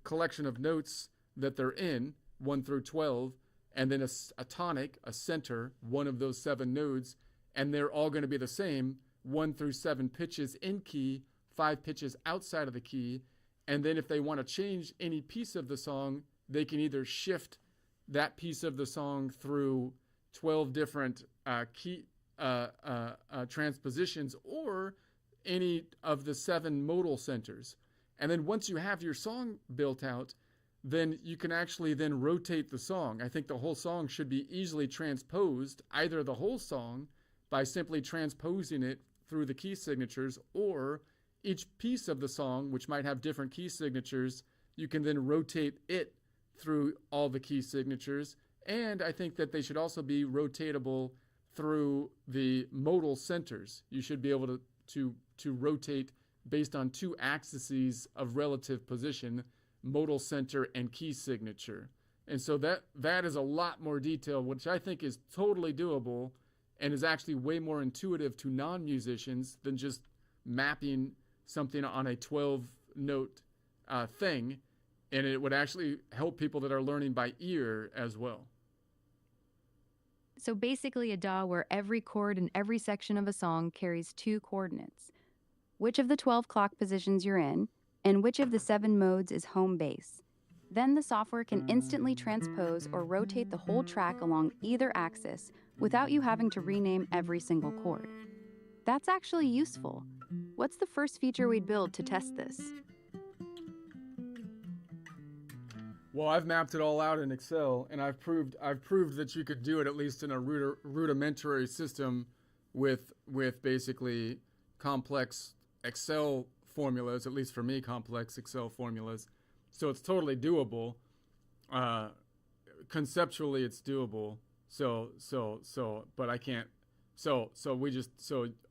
collection of notes that they're in, 1 through 12, and then a tonic, a center, one of those 7 nodes, and they're all going to be the same, 1 through 7 pitches in key, 5 pitches outside of the key, and then if they want to change any piece of the song, they can either shift that piece of the song through 12 different key transpositions, or any of the 7 modal centers. And then once you have your song built out, then you can actually then rotate the song. I think the whole song should be easily transposed, either the whole song by simply transposing it through the key signatures, or each piece of the song, which might have different key signatures, you can then rotate it through all the key signatures. And I think that they should also be rotatable through the modal centers. You should be able to rotate based on 2 axes of relative position, modal center and key signature. And so that is a lot more detail, which I think is totally doable and is actually way more intuitive to non-musicians than just mapping something on a 12-note thing. And it would actually help people that are learning by ear as well. So basically a DAW where every chord in every section of a song carries 2 coordinates. Which of the 12 clock positions you're in, and which of the 7 modes is home base. Then the software can instantly transpose or rotate the whole track along either axis without you having to rename every single chord. That's actually useful. What's the first feature we'd build to test this? Well, I've mapped it all out in Excel, and I've proved that you could do it at least in a rudimentary system with basically complex Excel formulas, at least for me, complex Excel formulas. So it's totally doable. Conceptually, it's doable. But I can't. So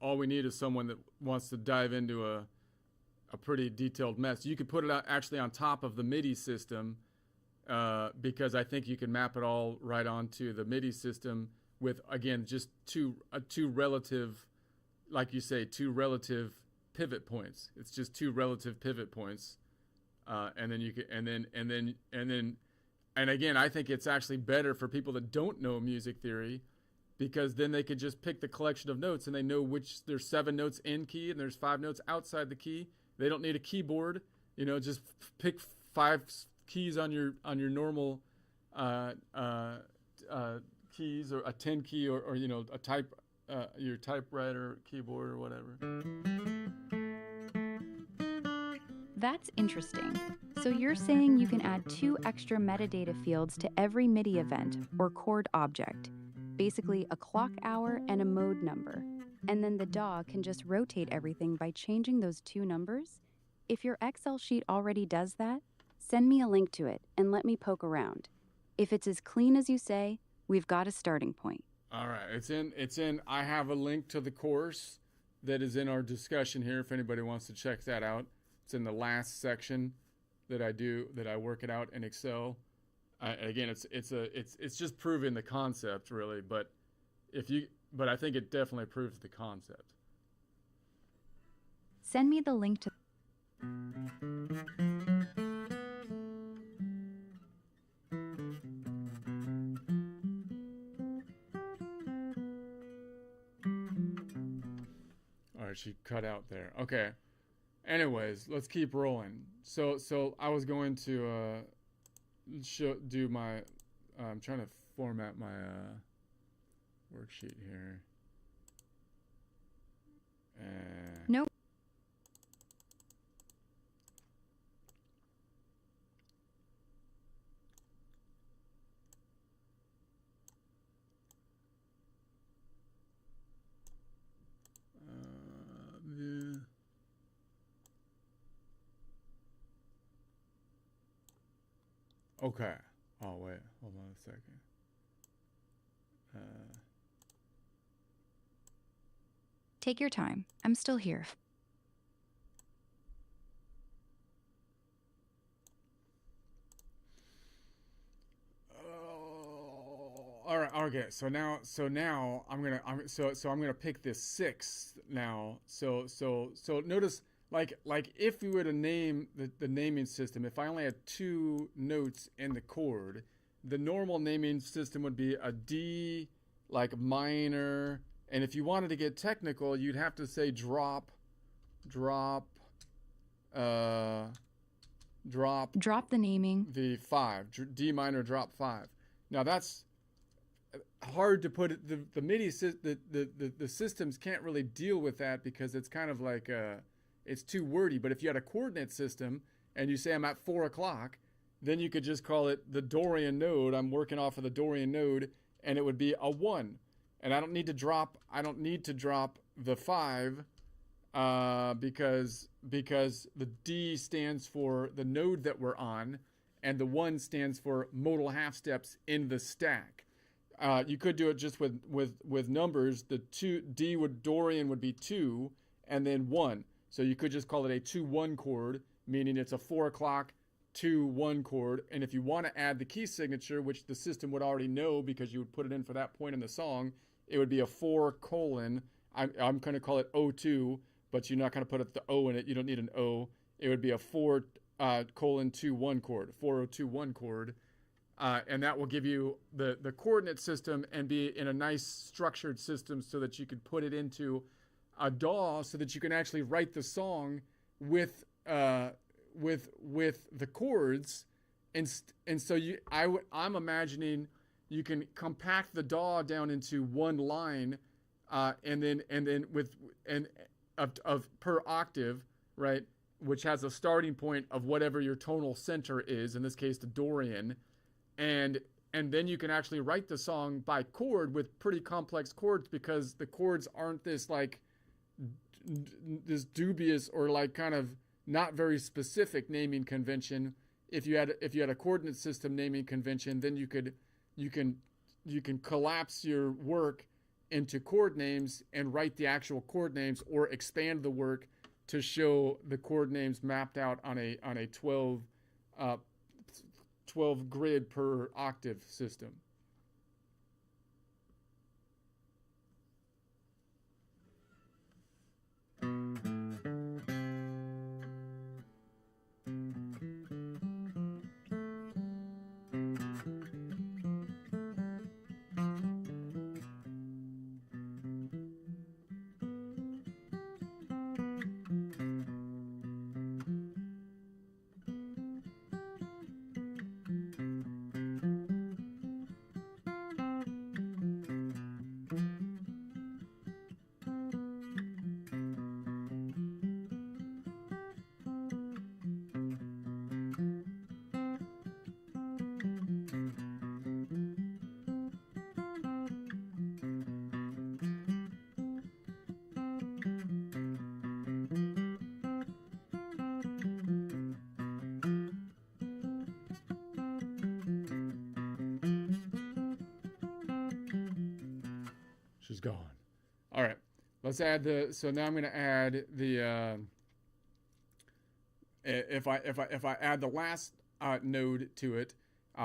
all we need is someone that wants to dive into a pretty detailed mess. You could put it out actually on top of the MIDI system, because I think you can map it all right onto the MIDI system with, again, just two relative, like you say, 2 relative pivot points. It's just 2 relative pivot points, and then you can, and again, I think it's actually better for people that don't know music theory, because then they could just pick the collection of notes and they know which there's 7 notes in key and there's 5 notes outside the key. They don't need a keyboard, just pick 5 keys on your normal keys, or a 10 key, or a type your typewriter keyboard or whatever. That's interesting. So you're saying you can add 2 extra metadata fields to every MIDI event or chord object, basically a clock hour and a mode number, and then the DAW can just rotate everything by changing those 2 numbers? If your Excel sheet already does that, send me a link to it and let me poke around. If it's as clean as you say, we've got a starting point. All right, it's in. I have a link to the course that is in our discussion here if anybody wants to check that out. It's in the last section that I work it out in Excel. Again, it's just proving the concept, really, but I think it definitely proves the concept. Send me the link to All right, she cut out there. Okay. Anyways, let's keep rolling. So I was going to do my. I'm trying to format my worksheet here. Nope. Okay. Oh, wait. Hold on a second. Take your time. I'm still here. All right. Okay. So now I'm gonna pick this sixth now. So notice like if we were to name the naming system, if I only had 2 notes in the chord, the normal naming system would be a D, like minor, and if you wanted to get technical, you'd have to say drop, Drop the naming. the 5, D minor drop 5. Now that's hard to put it. The MIDI the systems can't really deal with that because it's kind of like it's too wordy. But if you had a coordinate system and you say I'm at 4 o'clock, then you could just call it the Dorian node. I'm working off of the Dorian node, and it would be a 1. And I don't need to drop the 5 because the D stands for the node that we're on, and the 1 stands for modal half steps in the stack. You could do it just with numbers. The Dorian would be 2 and then 1. So you could just call it a 2-1 chord, meaning it's a 4 o'clock 2-1 chord. And if you want to add the key signature, which the system would already know because you would put it in for that point in the song, it would be a 4 colon. I'm going to call it O2, but you're not going to put the O in it. You don't need an O. It would be a 4 colon 2-1 chord, 4021 chord. And that will give you the coordinate system and be in a nice structured system so that you could put it into a DAW so that you can actually write the song with the chords. And so I'm imagining you can compact the DAW down into one line, and then of per octave, right? Which has a starting point of whatever your tonal center is, in this case the Dorian. And then you can actually write the song by chord with pretty complex chords because the chords aren't this like this dubious or like kind of not very specific naming convention. If you had a coordinate system naming convention, then you can collapse your work into chord names and write the actual chord names, or expand the work to show the chord names mapped out on a 12 grid per octave system. She's gone. All right, let's add so now I'm going to add the, if I add the last node to it,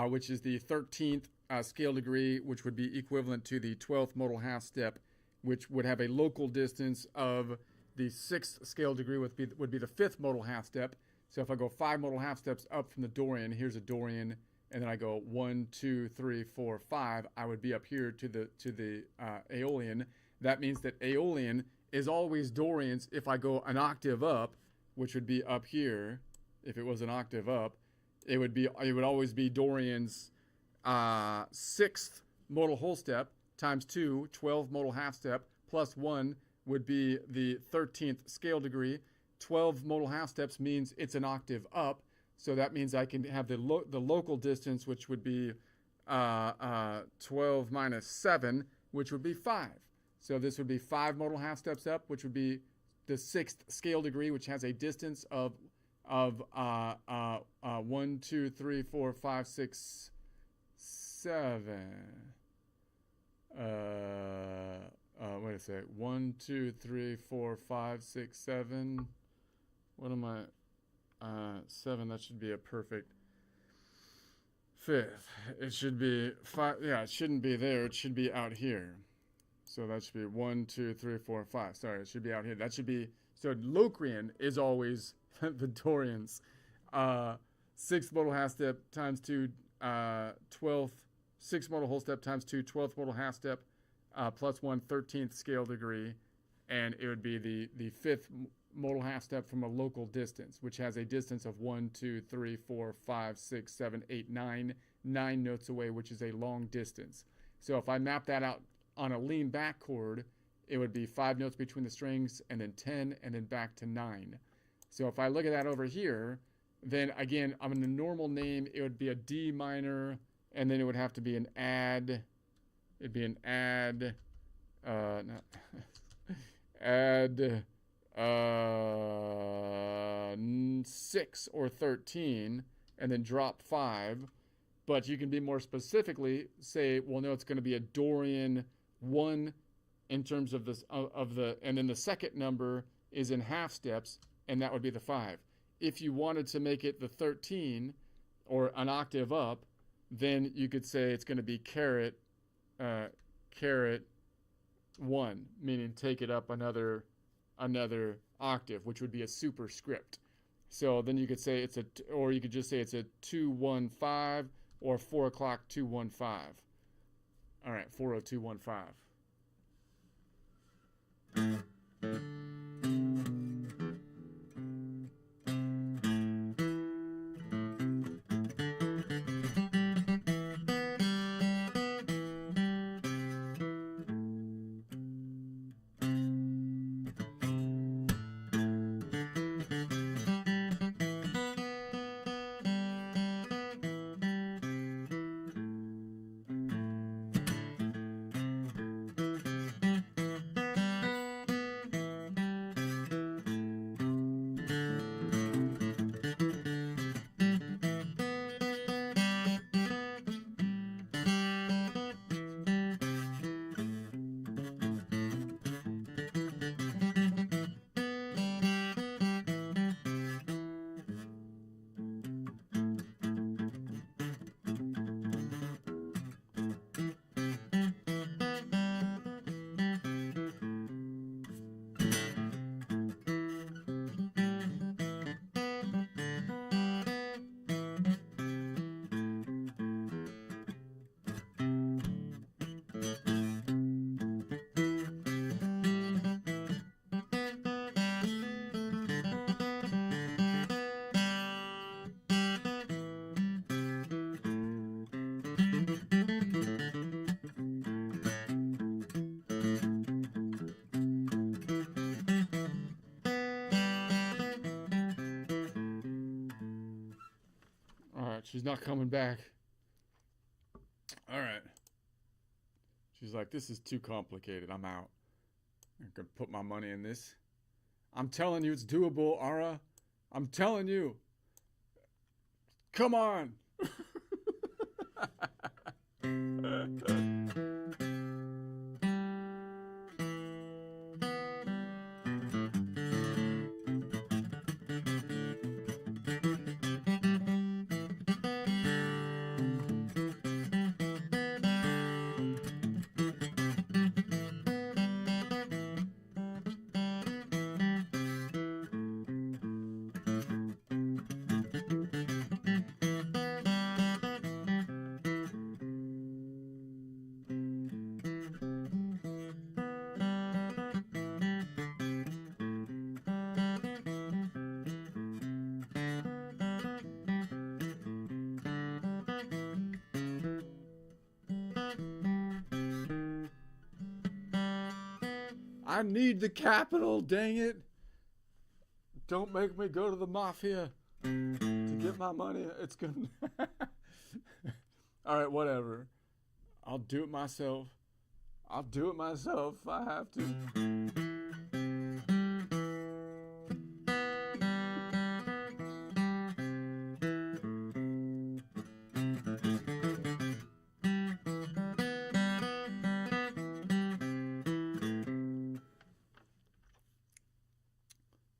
which is the 13th scale degree, which would be equivalent to the 12th modal half step, which would have a local distance of the 6th scale degree, would be the 5th modal half step. So if I go 5 modal half steps up from the Dorian, here's a Dorian, and then I go 1, 2, 3, 4, 5, I would be up here to the Aeolian. That means that Aeolian is always Dorian's if I go an octave up, which would be up here. If it was an octave up, it would always be Dorian's 6th modal whole step times 2, 12 modal half step, plus 1 would be the 13th scale degree. 12 modal half steps means it's an octave up. So that means I can have the local distance, which would be 12 minus 7, which would be 5. So this would be 5 modal half steps up, which would be the 6th scale degree, which has a distance of of 1, 2, 3, 4, 5, 6, 7. Wait a sec. 1, 2, 3, 4, 5, 6, 7. What am I? 7. That should be a perfect fifth. It should be 5. Yeah, it shouldn't be there. It should be out here. So that should be 1, 2, 3, 4, 5. Sorry, it should be out here. That should be. So Locrian is always the Dorian's 6th modal half step times 2, 12th, 6th modal whole step times 2, 12th modal half step plus 1 13th scale degree, and it would be the 5th modal half step from a local distance, which has a distance of 1, 2, 3, 4, 5, 6, 7, 8, 9, 9 notes away, which is a long distance. So if I map that out on a lean back chord, it would be 5 notes between the strings, and then 10, and then back to 9. So if I look at that over here, then again, on a normal name, it would be a D minor, and then it would have to be an add. It'd be an add, add 6 or 13, and then drop 5. But you can be more specifically say, well, no, it's going to be a Dorian 1 in terms of this and then the second number is in half steps, and that would be the 5. If you wanted to make it the 13 or an octave up, then you could say it's going to be caret 1, meaning take it up another octave, which would be a superscript. So then you could say or you could just say it's a 215 or 4 o'clock 215. All right, 40215. She's not coming back. All right. She's like, this is too complicated. I'm out. I'm going to put my money in this. I'm telling you it's doable, Ara. I'm telling you. Come on. I need the capital, dang it. Don't make me go to the mafia to get my money. It's gonna... All right, whatever. I'll do it myself. I'll do it myself if I have to.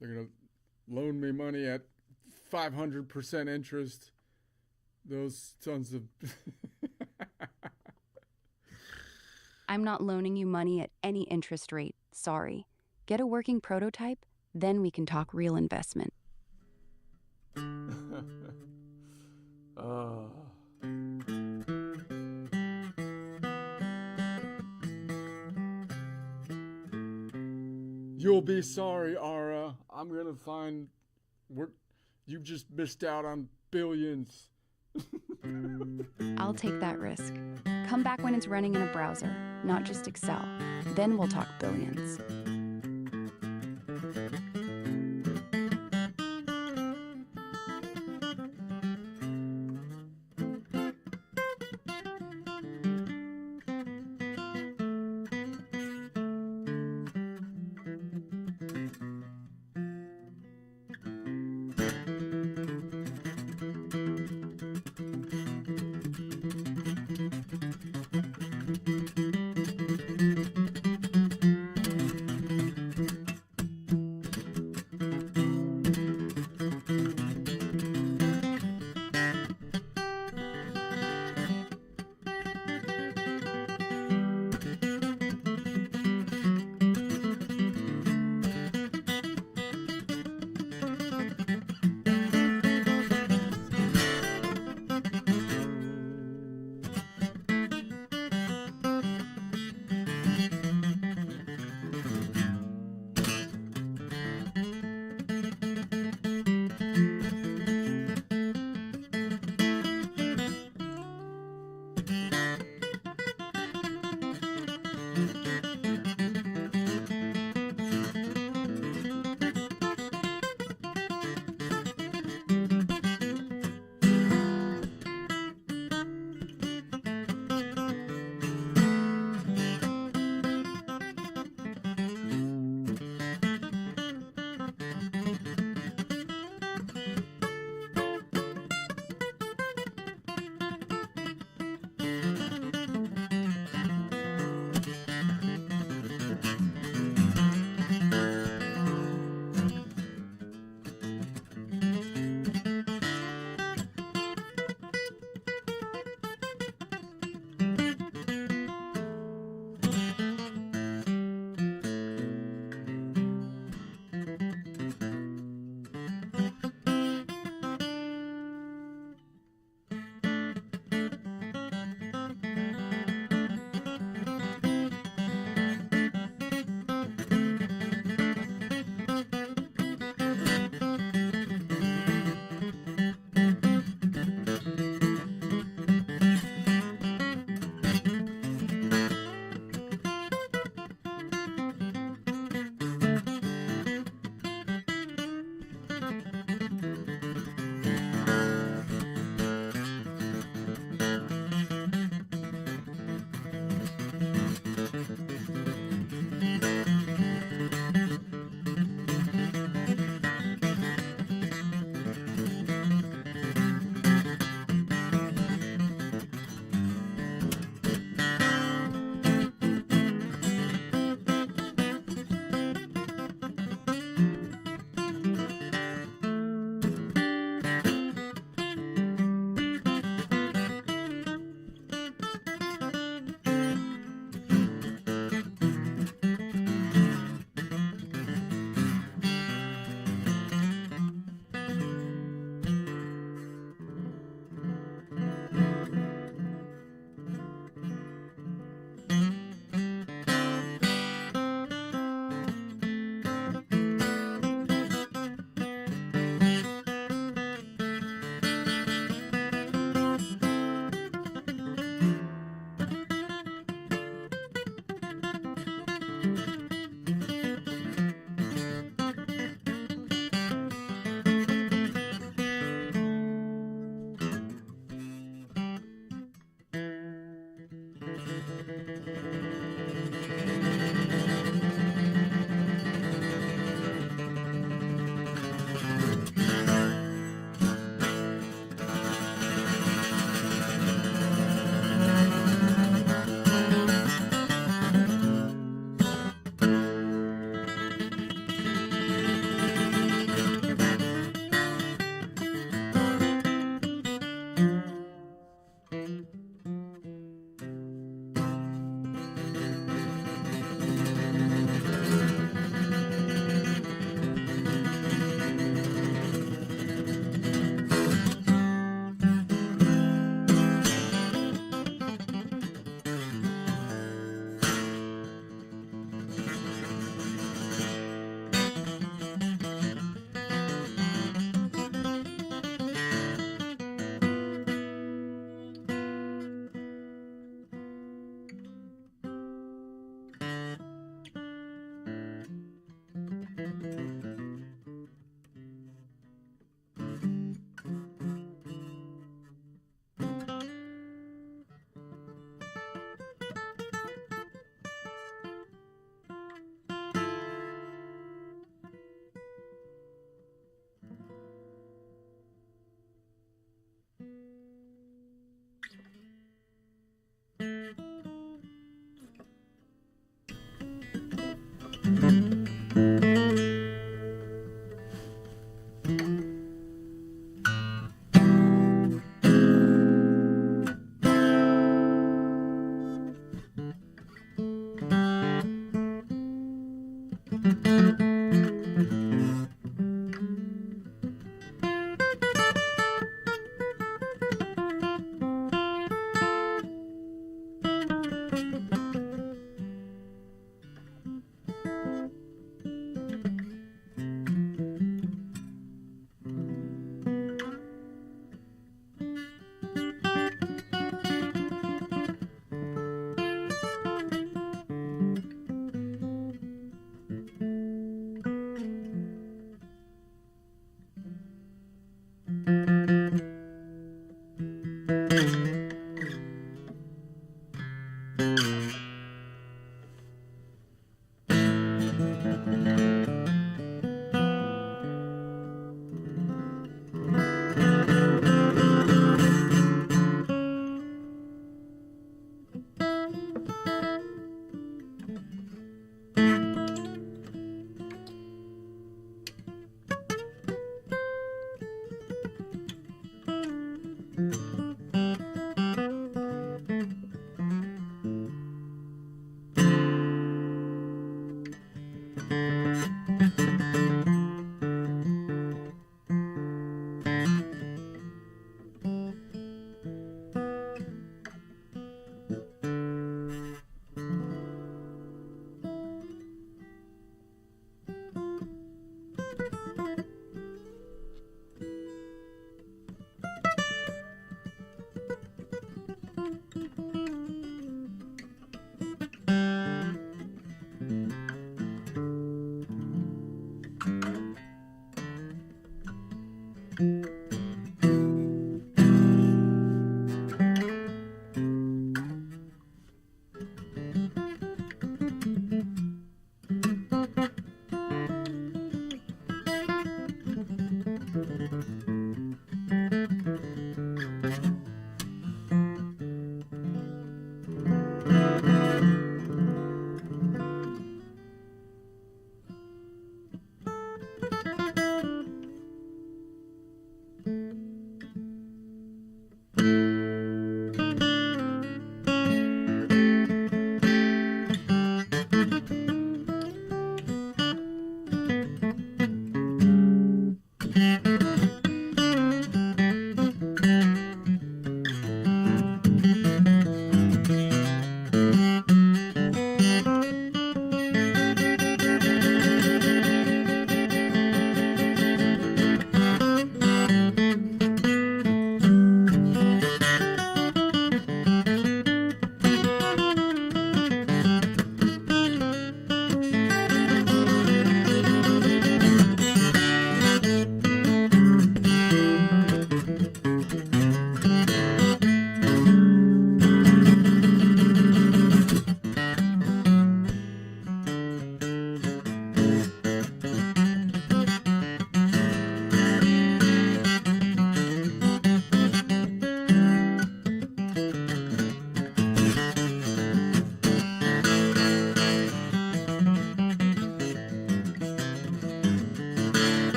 They're gonna loan me money at 500% interest. Those sons of. I'm not loaning you money at any interest rate. Sorry. Get a working prototype, then we can talk real investment. You'll be sorry, Ara. I'm gonna find work. You just missed out on billions. I'll take that risk. Come back when it's running in a browser, not just Excel. Then we'll talk billions.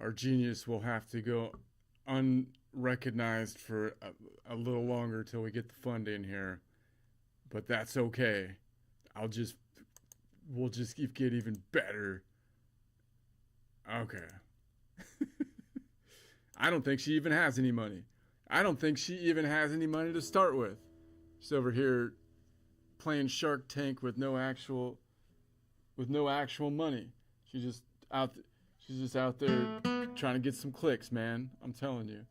our genius will have to go unrecognized for a little longer till we get the funding here. But that's okay. We'll just get even better. Okay. I don't think she even has any money. I don't think she even has any money to start with. She's over here playing Shark Tank with no actual money. She's just out there trying to get some clicks, man. I'm telling you.